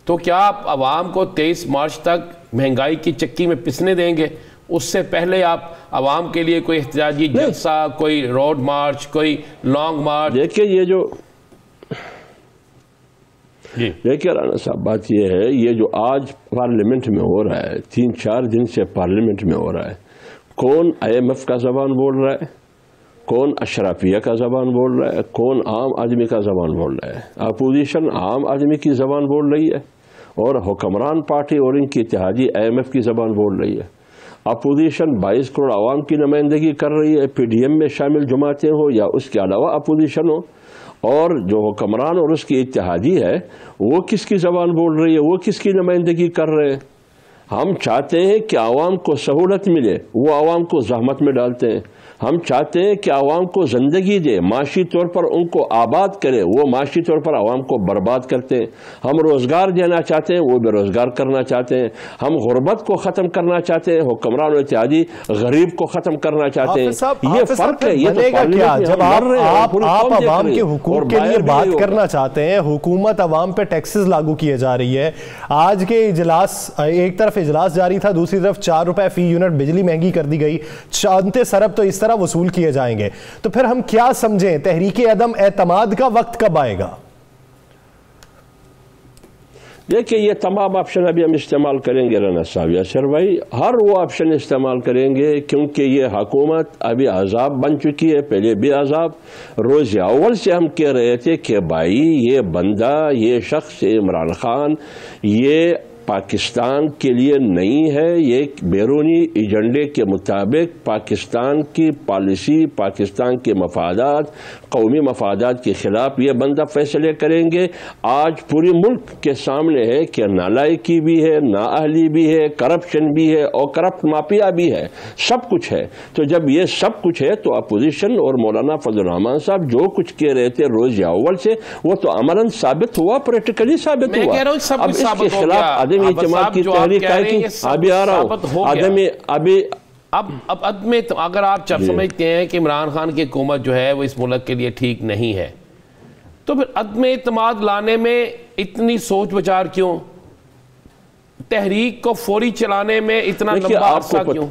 تو کیا آپ عوام کو 23 مارچ تک مہنگائی کی چکی میں پسنے دیں گے؟ اس سے پہلے آپ عوام کے لیے کوئی احتجاجی جلسہ, کوئی روڈ مارچ, کوئی لانگ مارچ؟ دیکھیں یہ جو دیکھیں رانا صاحب, بات یہ ہے, یہ جو آج پارلیمنٹ میں ہو رہا ہے, 3-4 دن سے پارلیمنٹ میں ہو رہا ہے, کون IMF کا زبان بول رہا ہے, کون اشرافیہ کا زبان بول رہا ہے, کون عام آدمی کا زبان بول رہا ہے؟ اپوزیشن عام آدمی کی زبان بول رہی ہے, اور حکمران پارٹی اور ان کی اتحادی IMF کی زبان بول رہی ہے. اپوزیشن 22 کروڑ عوام کی نمائندگی کر رہی ہے, PDM میں شامل جماعتیں ہو یا اس کے علاوہ اپوزیشن ہو, اور جو حکمران اور اس کی اتحادی ہے وہ کس کی زبان بول رہی ہے, وہ کس کی نمائندگی کر رہے ہیں؟ ہم چاہتے ہیں کہ عوام کو سہولت ملے, وہ عوام کو زحمت میں ڈالتے ہیں. ہم چاہتے ہیں کہ عوام کو زندگی دے, معاشی طور پر ان کو آباد کرے, وہ معاشی طور پر عوام کو برباد کرتے ہیں. ہم روزگار دینا چاہتے ہیں, وہ بے روزگار کرنا چاہتے ہیں. ہم غربت کو ختم کرنا چاہتے ہیں, حکمران و اتحادی غریب کو ختم کرنا چاہتے ہیں. یہ فرق ہے. یہ جب آپ عوام کے حقوق کے لیے بات کرنا چاہتے ہیں, حکومت عوام پہ ٹیکسز لاگو کیے جا رہی ہے. آج کے اجلاس, ایک طرف اجلاس جاری تھا, دوسری طرف 4 روپے فی یونٹ بجلی مہنگی کر دی گئی, 34 ارب تو اس طرح وصول کیے جائیں گے. تو پھر ہم کیا سمجھیں, تحریک عدم اعتماد کا وقت کب آئے گا؟ دیکھیں یہ تمام آپشن ابھی ہم استعمال کریں گے رانا صاحب, یاسر بھائی, ہر وہ آپشن استعمال کریں گے, کیونکہ یہ حکومت ابھی عذاب بن چکی ہے, پہلے بھی عذاب. روز اول سے ہم کہہ رہے تھے کہ بھائی یہ بندہ, یہ شخص عمران خان, یہ پاکستان کے لیے نہیں ہے, یہ بیرونی ایجنڈے کے مطابق پاکستان کی پالیسی, پاکستان کے مفادات, قومی مفادات کے خلاف یہ بندہ فیصلے کریں گے. آج پوری ملک کے سامنے ہے کہ نالائکی بھی ہے, نااہلی بھی ہے, کرپشن بھی ہے, اور کرپٹ مافیا بھی ہے, سب کچھ ہے. تو جب یہ سب کچھ ہے تو اپوزیشن اور مولانا فضل الرحمان صاحب جو کچھ کہہ رہے تھے روز اول سے, وہ تو عملاً ثابت ہوا, پریکٹیکلی ثابت ہوا. اب اس کے خلاف عدم اعتماد کی تحریک ہے کہ ابھی آ رہا ہوں, اب عدم, اگر آپ سمجھتے ہیں کہ عمران خان کی حکومت جو ہے وہ اس ملک کے لیے ٹھیک نہیں ہے, تو پھر عدم اعتماد لانے میں اتنی سوچ بچار کیوں, تحریک کو فوری چلانے میں اتنا لمبا عرصہ کیوں؟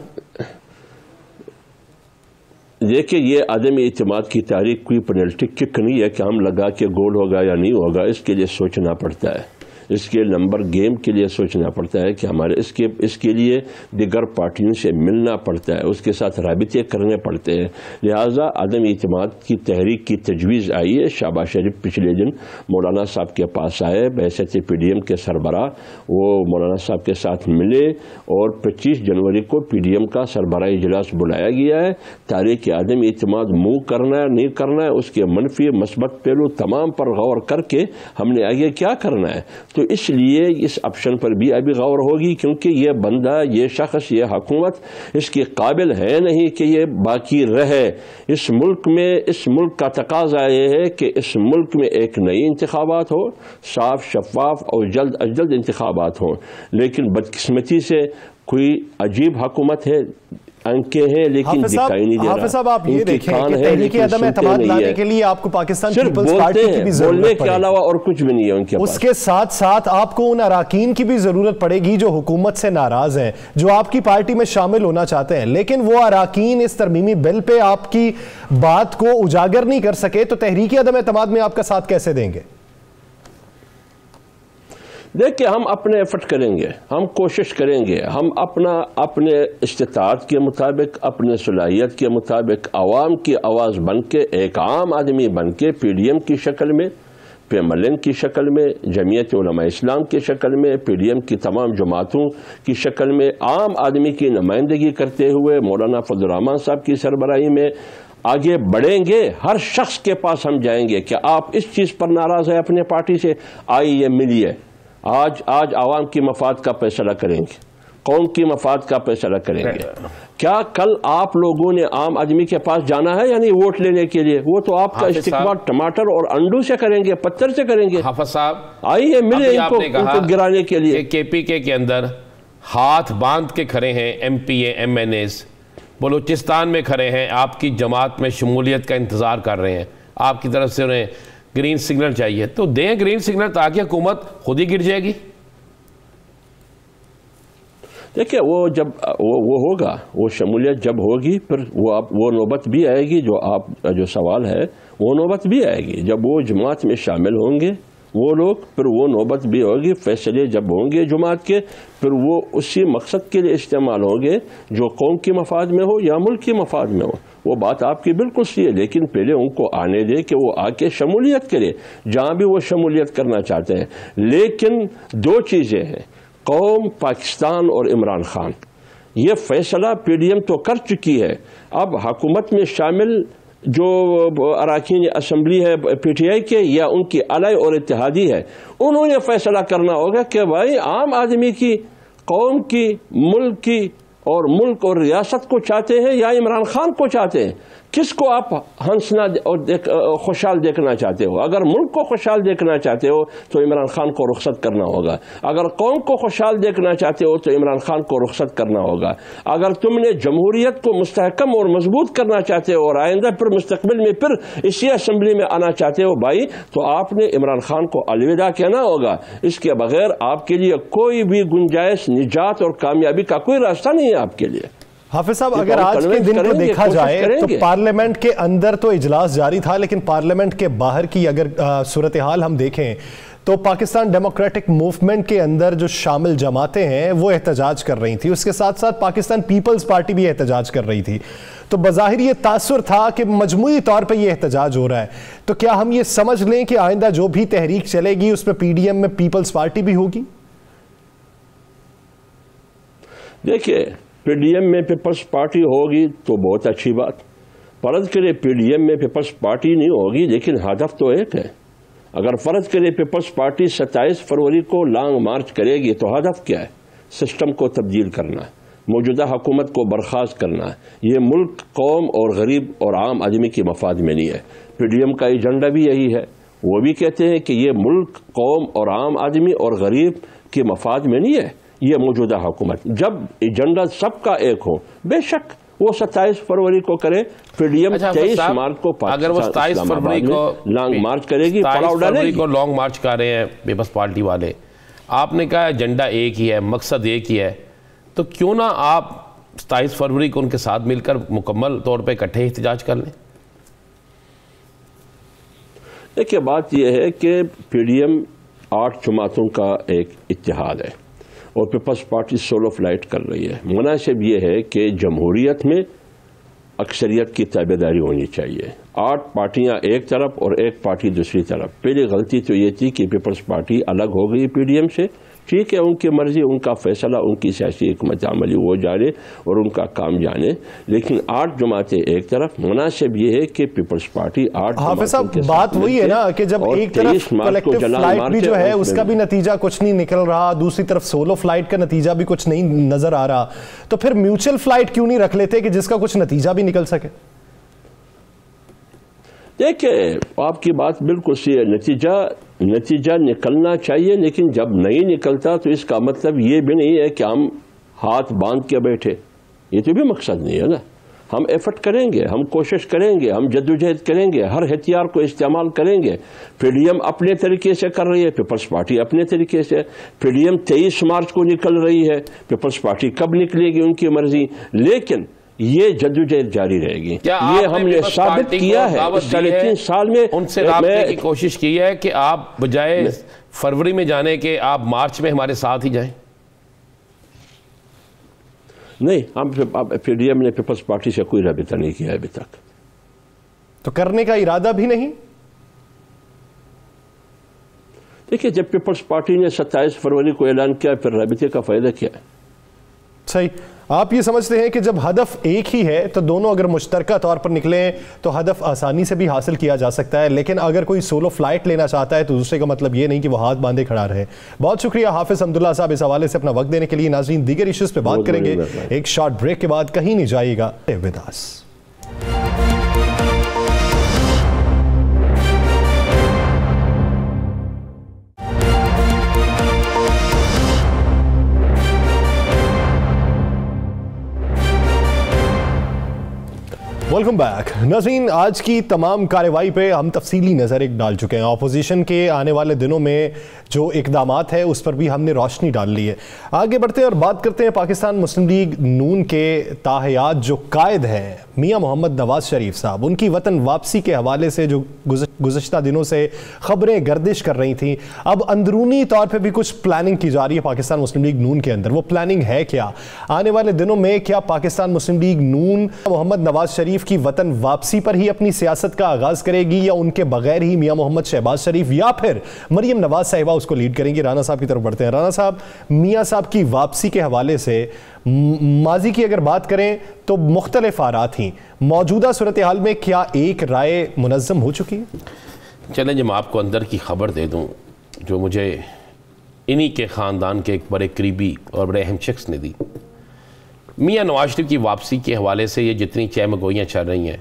دیکھیں یہ عدم اعتماد کی تحریک کوئی پینلٹی کک نہیں ہے کہ ہم لگا کے گول ہوگا یا نہیں ہوگا, اس کے لیے سوچنا پڑتا ہے. اس کے نمبر گیم کے لیے سوچنا پڑتا ہے کہ ہمارے اس کے لیے دیگر پارٹیوں سے ملنا پڑتا ہے، اس کے ساتھ رابطے کرنے پڑتے ہیں. لہٰذا عدم اعتماد کی تحریک کی تجویز آئی ہے. شہباز شریف پچھلے دن مولانا صاحب کے پاس آئے بحیثیت پی ڈی ایم کے سربراہ، وہ مولانا صاحب کے ساتھ ملے اور 25 جنوری کو پی ڈی ایم کا سربراہی اجلاس بلایا گیا ہے. تاریخ عدم اعتماد منہ کرنا ہے نہیں کرنا ہے، اس کے منفی مثبت پہلو تمام پر غور کر کے ہم نے آگے کیا کرنا ہے. تو اس لیے اس آپشن پر بھی ابھی غور ہوگی، کیونکہ یہ بندہ، یہ شخص، یہ حکومت اس کے قابل ہے نہیں کہ یہ باقی رہے. اس ملک کا تقاضا یہ ہے کہ اس ملک میں ایک نئی انتخابات ہو، صاف شفاف اور جلد از جلد انتخابات ہوں. لیکن بدقسمتی سے کوئی عجیب حکومت ہے، انکے ہیں لیکن دکھائی نہیں دے رہا. حافظ صاحب آپ یہ دیکھیں کہ تحریک عدم اعتماد لانے کے لیے آپ کو پاکستان پیپلز پارٹی کی بھی ضرورت بولنے کے علاوہ اور کچھ بھی نہیں ہے ان کے پاس. اس کے ساتھ ساتھ آپ کو ان اراکین کی بھی ضرورت پڑے گی جو حکومت سے ناراض ہیں، جو آپ کی پارٹی میں شامل ہونا چاہتے ہیں، لیکن وہ اراکین اس ترمیمی بل پہ آپ کی بات کو اجاگر نہیں کر سکے، تو تحریک عدم اعتماد میں آپ کا ساتھ کیسے دیں گے؟ دیکھیں، ہم اپنے ایفرٹ کریں گے، ہم کوشش کریں گے، ہم اپنے استطاعت کے مطابق، اپنے صلاحیت کے مطابق عوام کی آواز بن کے، ایک عام آدمی بن کے، پی ڈی ایم کی شکل میں، PMLN کی شکل میں، جمعیت علماء اسلام کی شکل میں، پی ڈی ایم کی تمام جماعتوں کی شکل میں، عام آدمی کی نمائندگی کرتے ہوئے مولانا فضل الرحمان صاحب کی سربراہی میں آگے بڑھیں گے. ہر شخص کے پاس ہم جائیں گے کہ آپ اس چیز پر ناراض ہیں اپنے پارٹی سے، آئیے ملیے. آج عوام کی مفاد کا فیصلہ کریں گے، قوم کی مفاد کا فیصلہ کریں گے. کیا کل آپ لوگوں نے عام آدمی کے پاس جانا ہے یعنی ووٹ لینے کے لیے؟ وہ تو آپ کا استقبال ٹماٹر اور انڈو سے کریں گے، پتھر سے کریں گے. حافظ صاحب آئیے ملے ان کو گرانے کے لیے. کے پی کے اندر ہاتھ باندھ کے کھڑے ہیں M P A M N As, Balochistan میں کھڑے ہیں، آپ کی جماعت میں شمولیت کا انتظار کر رہے ہیں، آپ کی طرف سے انہیں گرین سگنل چاہیے، تو دیں گرین سگنل تاکہ حکومت خود ہی گر جائے گی. دیکھیں، وہ جب وہ ہوگا، وہ شمولیت جب ہوگی، پھر وہ نوبت بھی آئے گی جو سوال ہے، وہ نوبت بھی آئے گی جب وہ جماعت میں شامل ہوں گے وہ لوگ، پھر وہ نوبت بھی ہوگی. فیصلے جب ہوں گے جماعت کے، پھر وہ اسی مقصد کے لیے استعمال ہوں گے جو قوم کی مفاد میں ہو یا ملک کی مفاد میں ہو. وہ بات آپ کی بالکل صحیح ہے، لیکن پہلے ان کو آنے دے کہ وہ آ کے شمولیت کرے جہاں بھی وہ شمولیت کرنا چاہتے ہیں. لیکن دو چیزیں ہیں، قوم، پاکستان اور عمران خان. یہ فیصلہ پی ڈی ایم تو کر چکی ہے. اب حکومت میں شامل جو اراکین اسمبلی ہے پی ٹی آئی کے یا ان کی علائی اور اتحادی ہے، انہوں نے فیصلہ کرنا ہوگا کہ بھائی عام آدمی کی، قوم کی، ملک اور ریاست کو چاہتے ہیں یا عمران خان کو چاہتے ہیں. کس کو آپ ہنسنا اور خوشحال دیکھنا چاہتے ہو؟ اگر ملک کو خوشحال دیکھنا چاہتے ہو تو عمران خان کو رخصت کرنا ہوگا. اگر قوم کو خوشحال دیکھنا چاہتے ہو تو عمران خان کو رخصت کرنا ہوگا. اگر تم نے جمہوریت کو مستحکم اور مضبوط کرنا چاہتے ہو اور آئندہ پھر مستقبل میں پھر اسی اسمبلی میں آنا چاہتے ہو بھائی، تو آپ نے عمران خان کو الوداع کہنا ہوگا. اس کے بغیر آپ کے لیے کوئی بھی گنجائش نجات اور کامیابی کا کوئی راستہ نہیں ہے آپ کے لیے. حافظ صاحب، اگر آج کے دن کو دیکھا جائے تو پارلیمنٹ کے اندر تو اجلاس جاری تھا، لیکن پارلیمنٹ کے باہر کی اگر صورتحال ہم دیکھیں تو پاکستان ڈیموکریٹک موومنٹ کے اندر جو شامل جماعتیں ہیں وہ احتجاج کر رہی تھی، اس کے ساتھ ساتھ پاکستان پیپلز پارٹی بھی احتجاج کر رہی تھی. تو بظاہر یہ تاثر تھا کہ مجموعی طور پہ یہ احتجاج ہو رہا ہے. تو کیا ہم یہ سمجھ لیں کہ آئندہ جو بھی تحریک چلے گی اس میں پی ڈی ایم میں پیپلز پارٹی بھی ہوگی؟ دیکھیے، پی ڈی ایم میں پیپلز پارٹی ہوگی تو بہت اچھی بات. فرض کرے پی ڈی ایم میں پیپلز پارٹی نہیں ہوگی لیکن ہدف تو ایک ہے. اگر فرض کرے پیپلز پارٹی 27 فروری کو لانگ مارچ کرے گی تو ہدف کیا ہے؟ سسٹم کو تبدیل کرنا ہے، موجودہ حکومت کو برخاست کرنا ہے. یہ ملک، قوم اور غریب اور عام آدمی کی مفاد میں نہیں ہے. پی ڈی ایم کا ایجنڈا بھی یہی ہے. وہ بھی کہتے ہیں کہ یہ ملک، قوم اور عام آدمی اور غریب کے مفاد میں نہیں ہے یہ موجودہ حکومت. جب ایجنڈا سب کا ایک ہو، بے شک وہ 27 فروری کو کرے. پی ڈی ایم 23 مارچ کو اگر وہ 27 فروری کو لانگ مارچ کرے گی، 27 فروری کو لانگ مارچ کر رہے ہیں پیپلز پارٹی والے، آپ نے کہا ایجنڈا ایک ہی ہے، مقصد ایک ہی ہے، تو کیوں نہ آپ 27 فروری کو ان کے ساتھ مل کر مکمل طور پہ اکٹھے احتجاج کر لیں؟ دیکھیے، بات یہ ہے کہ پی ڈی ایم 8 جماعتوں کا ایک اتحاد ہے اور پیپلز پارٹی سولو فلائٹ کر رہی ہے. مناسب یہ ہے کہ جمہوریت میں اکثریت کی تابعداری ہونی چاہیے. 8 پارٹیاں ایک طرف اور ایک پارٹی دوسری طرف. پہلی غلطی تو یہ تھی کہ پیپلز پارٹی الگ ہو گئی پی ڈی ایم سے. ٹھیک ہے، ان کی مرضی، ان کا فیصلہ، ان کی سیاسی حکمت عملی وہ جانے اور ان کا کام جانے، لیکن 8 جماعتیں ایک طرف. مناسب یہ ہے کہ پیپلز پارٹی 8 حافظ صاحب بات وہی ہے نا کہ جب ایک طرف کلیکٹیو فلائٹ بھی جو ہے اس کا بھی نتیجہ کچھ نہیں نکل رہا، دوسری طرف سولو فلائٹ کا نتیجہ بھی کچھ نہیں نظر آ رہا، تو پھر میوچل فلائٹ کیوں نہیں رکھ لیتے کہ جس کا کچھ نتیجہ بھی نکل سکے؟ دیکھیں، آپ کی بات بالکل صحیح ہے. نتیجہ نکلنا چاہیے، لیکن جب نہیں نکلتا تو اس کا مطلب یہ بھی نہیں ہے کہ ہم ہاتھ باندھ کے بیٹھے. یہ تو بھی مقصد نہیں ہے نا. ہم ایفرٹ کریں گے، ہم کوشش کریں گے، ہم جدوجہد کریں گے، ہر ہتھیار کو استعمال کریں گے. پی ڈی ایم اپنے طریقے سے کر رہی ہے، پیپلز پارٹی اپنے طریقے سے. پی ڈی ایم 23 مارچ کو نکل رہی ہے، پیپلز پارٹی کب نکلے گی ان کی مرضی، لیکن یہ جدوجہد جاری رہے گی. یہ ہم نے ثابت کیا ہے اس 3.5 سال میں. ان سے رابطے کی کوشش کی ہے کہ آپ بجائے فروری میں جانے کے آپ مارچ میں ہمارے ساتھ ہی جائیں. نہیں، ہم پی ڈی ایم نے پیپلز پارٹی سے کوئی رابطہ نہیں کیا ابھی تک. تو کرنے کا ارادہ بھی نہیں؟ دیکھیں، جب پیپلز پارٹی نے 27 فروری کو اعلان کیا، پھر رابطے کا فائدہ کیا ہے؟ صحیح. آپ یہ سمجھتے ہیں کہ جب ہدف ایک ہی ہے تو دونوں اگر مشترکہ طور پر نکلیں تو ہدف آسانی سے بھی حاصل کیا جا سکتا ہے، لیکن اگر کوئی سولو فلائٹ لینا چاہتا ہے تو دوسرے کا مطلب یہ نہیں کہ وہ ہاتھ باندھے کھڑا رہے. بہت شکریہ حافظ حمداللہ صاحب اس حوالے سے اپنا وقت دینے کے لیے. ناظرین، دیگر ایشوز پہ بات کریں گے ایک شارٹ بریک کے بعد. کہیں نہیں جائے گا. وداس. Welcome back. ناظرین، آج کی تمام کارروائی پہ ہم تفصیلی نظر ایک ڈال چکے ہیں. اپوزیشن کے آنے والے دنوں میں جو اقدامات ہیں اس پر بھی ہم نے روشنی ڈال لی ہے. آگے بڑھتے ہیں اور بات کرتے ہیں پاکستان مسلم لیگ نون کے تاحیات جو قائد ہیں میاں محمد نواز شریف صاحب. ان کی وطن واپسی کے حوالے سے جو گزشتہ دنوں سے خبریں گردش کر رہی تھیں، اب اندرونی طور پہ بھی کچھ پلاننگ کی جا رہی ہے پاکستان مسلم لیگ نون کے اندر. وہ پلاننگ ہے کیا؟ آنے والے دنوں میں کیا پاکستان مسلم لیگ نون محمد نواز شریف کی وطن واپسی پر ہی اپنی سیاست کا آغاز کرے گی، یا ان کے بغیر ہی میاں محمد شہباز شریف یا پھر مریم نواز صاحبہ اس کو لیڈ کریں گی؟ رانا صاحب کی طرف بڑھتے ہیں. رانا صاحب، میاں صاحب کی واپسی کے حوالے سے ماضی کی اگر بات کریں تو مختلف آرات ہیں. موجودہ صورتحال میں کیا ایک رائے منظم ہو چکی ہے؟ چلیں جب میں آپ کو اندر کی خبر دے دوں جو مجھے انہی کے خاندان کے ایک بڑے قریبی اور بڑے اہم شخص نے دی. میاں نواز شریف کی واپسی کے حوالے سے یہ جتنی چہمگوئیاں چل رہی ہیں،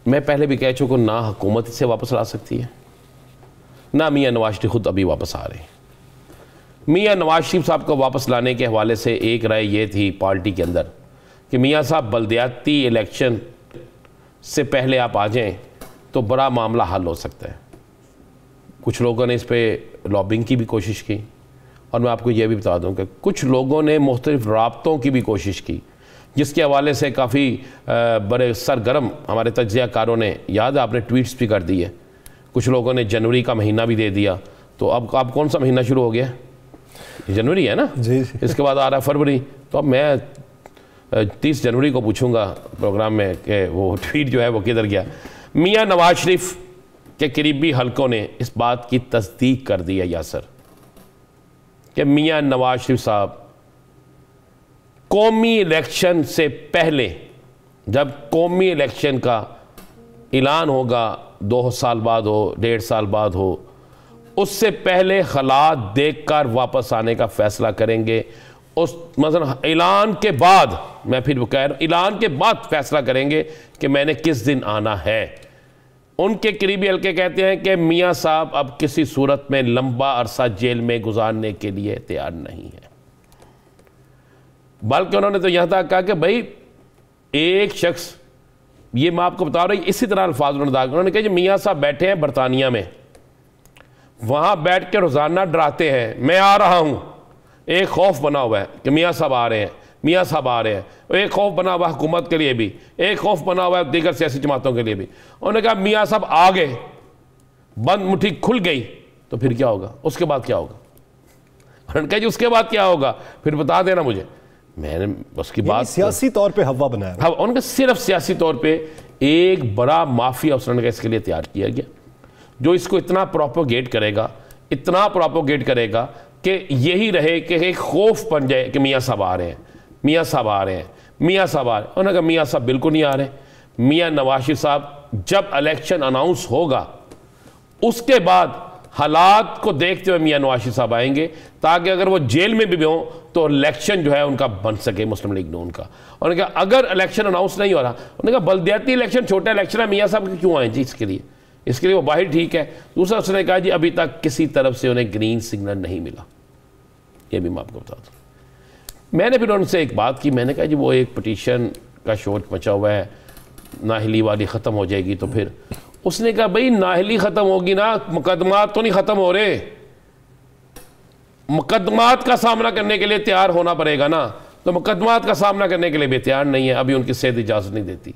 میں پہلے بھی کہہ چکا، نہ حکومت سے واپس لا سکتی ہے، نہ میاں نواز شریف خود ابھی واپس آ رہے ہیں. میاں نواز شریف صاحب کو واپس لانے کے حوالے سے ایک رائے یہ تھی پارٹی کے اندر کہ میاں صاحب بلدیاتی الیکشن سے پہلے آپ آ جائیں تو بڑا معاملہ حل ہو سکتا ہے. کچھ لوگوں نے اس پہ لابنگ کی بھی کوشش کی، اور میں آپ کو یہ بھی بتا دوں کہ کچھ لوگوں نے مختلف رابطوں کی بھی کوشش کی، جس کے حوالے سے کافی بڑے سرگرم ہمارے تجزیہ کاروں نے، یاد ہے آپ نے ٹویٹس بھی کر دی ہے. کچھ لوگوں نے جنوری کا مہینہ بھی دے دیا. تو اب کون سا مہینہ شروع ہو گیا؟ جنوری ہے نا جی. اس کے بعد آ رہا ہے فروری. تو اب میں 30 جنوری کو پوچھوں گا پروگرام میں کہ وہ ٹویٹ جو ہے وہ کدھر گیا. میاں نواز شریف کے قریبی حلقوں نے اس بات کی تصدیق کر دی ہے یاسر کہ میاں نواز شریف صاحب قومی الیکشن سے پہلے، جب قومی الیکشن کا اعلان ہوگا 2 سال بعد ہو، 1.5 سال بعد ہو، اس سے پہلے حالات دیکھ کر واپس آنے کا فیصلہ کریں گے. اس مثلا اعلان کے بعد، میں پھر وہ کہہ رہا ہوں، اعلان کے بعد فیصلہ کریں گے کہ میں نے کس دن آنا ہے. ان کے قریبی حلقے کہتے ہیں کہ میاں صاحب اب کسی صورت میں لمبا عرصہ جیل میں گزارنے کے لیے تیار نہیں ہے، بلکہ انہوں نے تو یہاں تک کہا کہ بھائی ایک شخص، یہ میں آپ کو بتا رہا ہوں اسی طرح الفاظ انہوں نے کہا کہ میاں صاحب بیٹھے ہیں برطانیہ میں، وہاں بیٹھ کے روزانہ ڈراتے ہیں میں آ رہا ہوں. ایک خوف بنا ہوا ہے کہ میاں صاحب آ رہے ہیں، میاں صاحب آ رہے ہیں. ایک خوف بنا ہوا ہے حکومت کے لیے بھی، ایک خوف بنا ہوا ہے دیگر سیاسی جماعتوں کے لیے بھی. انہوں نے کہا میاں صاحب آ گئے، بند مٹھی کھل گئی، تو پھر کیا ہوگا, اس کے بعد کیا ہوگا؟ انہوں نے کہا جی اس کے بعد کیا ہوگا پھر بتا دینا مجھے. میں نے اس کی بات سیاسی طور پہ ہوا بنایا. ہاں, ان کا صرف سیاسی طور پہ ایک بڑا مافیا اس نے اس کے لیے تیار کیا گیا جو اس کو اتنا پروپوگیٹ کرے گا کہ یہی رہے کہ ایک خوف بن جائے کہ میاں صاحب آ رہے ہیں, میاں صاحب آ رہے ہیں, میاں صاحب آ رہے ہیں. انہوں نے کہا میاں صاحب بالکل نہیں آ رہے. میاں نواز شریف صاحب جب الیکشن اناؤنس ہوگا اس کے بعد حالات کو دیکھتے ہوئے میاں نواز شریف صاحب آئیں گے تاکہ اگر وہ جیل میں بھی ہوں تو الیکشن جو ہے ان کا بن سکے, مسلم لیگ نون کا. انہوں نے کہا اگر الیکشن اناؤنس نہیں ہو رہا, انہوں نے کہا بلدیاتی الیکشن چھوٹا الیکشن ہے, میاں صاحب کیوں آئیں جی اس کے لیے وہ باہر ٹھیک ہے. دوسرا اس نے کہا جی ابھی تک کسی طرف سے انہیں گرین سگنل نہیں ملا, یہ بھی میں آپ کو بتا دوں. میں نے پھر ان سے ایک بات کی, میں نے کہا جی وہ ایک پٹیشن کا شور مچا ہوا ہے, نااہلی والی ختم ہو جائے گی تو پھر. اس نے کہا بھئی نااہلی ختم ہوگی نا, مقدمات تو نہیں ختم ہو رہے, مقدمات کا سامنا کرنے کے لیے تیار ہونا پڑے گا نا. تو مقدمات کا سامنا کرنے کے لیے بھی تیار نہیں ہے. ابھی ان کی صحت اجازت نہیں دیتی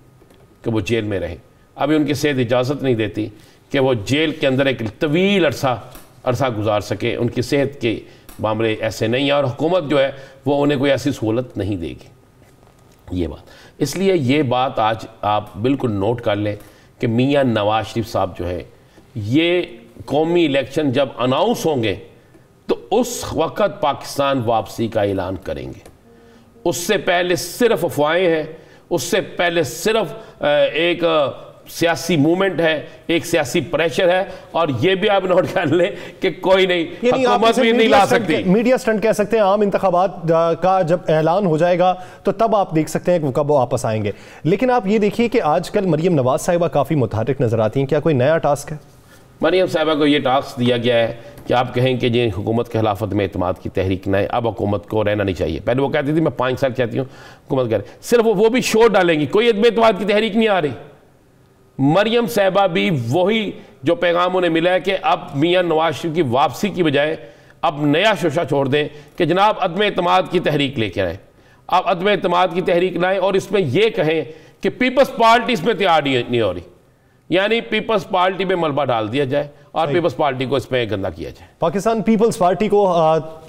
کہ وہ جیل میں رہیں, ابھی ان کی صحت اجازت نہیں دیتی کہ وہ جیل کے اندر ایک طویل عرصہ گزار سکے. ان کی صحت کے معاملے ایسے نہیں ہیں اور حکومت جو ہے وہ انہیں کوئی ایسی سہولت نہیں دے گی. یہ بات, اس لیے یہ بات آج آپ بالکل نوٹ کر لیں کہ میاں نواز شریف صاحب جو ہے یہ قومی الیکشن جب اناؤنس ہوں گے تو اس وقت پاکستان واپسی کا اعلان کریں گے. اس سے پہلے صرف افواہیں ہیں, اس سے پہلے صرف ایک سیاسی موومنٹ ہے, ایک سیاسی پریشر ہے. اور یہ بھی آپ نوٹ کر لیں کہ کوئی نہیں, حکومت بھی نہیں لا سکتی. میڈیا سٹنٹ کہہ سکتے ہیں, عام انتخابات کا جب اعلان ہو جائے گا تو تب آپ دیکھ سکتے ہیں کہ وہ کب واپس آئیں گے. لیکن آپ یہ دیکھیے کہ آج کل مریم نواز صاحبہ کافی متحرک نظر آتی ہیں. کیا کوئی نیا ٹاسک ہے؟ مریم صاحبہ کو یہ ٹاسک دیا گیا ہے کہ آپ کہیں کہ جی حکومت کے خلافت میں اعتماد کی تحریک نہ ہے, اب حکومت کو رہنا نہیں چاہیے. پہلے وہ کہتی تھی میں 5 سال چاہتی ہوں حکومت کرے, صرف وہ بھی شور ڈالیں گی, کوئی عدم اعتماد کی تحریک نہیں آ رہی. مریم صاحبہ بھی وہی جو پیغام انہیں ملا ہے کہ اب میاں نواز شریف کی واپسی کی بجائے اب نیا شوشہ چھوڑ دیں کہ جناب عدم اعتماد کی تحریک لے کے آئیں. آپ عدم اعتماد کی تحریک لائیں اور اس میں یہ کہیں کہ پیپلز پارٹی اس میں تیار نہیں ہو رہی, یعنی پیپلز پارٹی میں ملبہ ڈال دیا جائے اور پیپلز پارٹی کو اس میں گندہ کیا جائے. پاکستان پیپلز پارٹی کو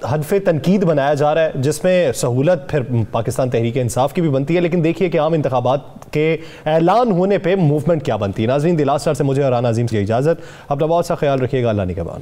ہدف تنقید بنایا جا رہا ہے جس میں سہولت پھر پاکستان تحریک انصاف کی بھی بنتی ہے, لیکن دیکھیے کہ عام انتخابات کے اعلان ہونے پہ موومنٹ کیا بنتی ہے. ناظرین دی لاسٹ آور سے مجھے اور رانا عظیم سے اجازت, اپنا بہت سا خیال رکھیے گا, اللہ نگہبان.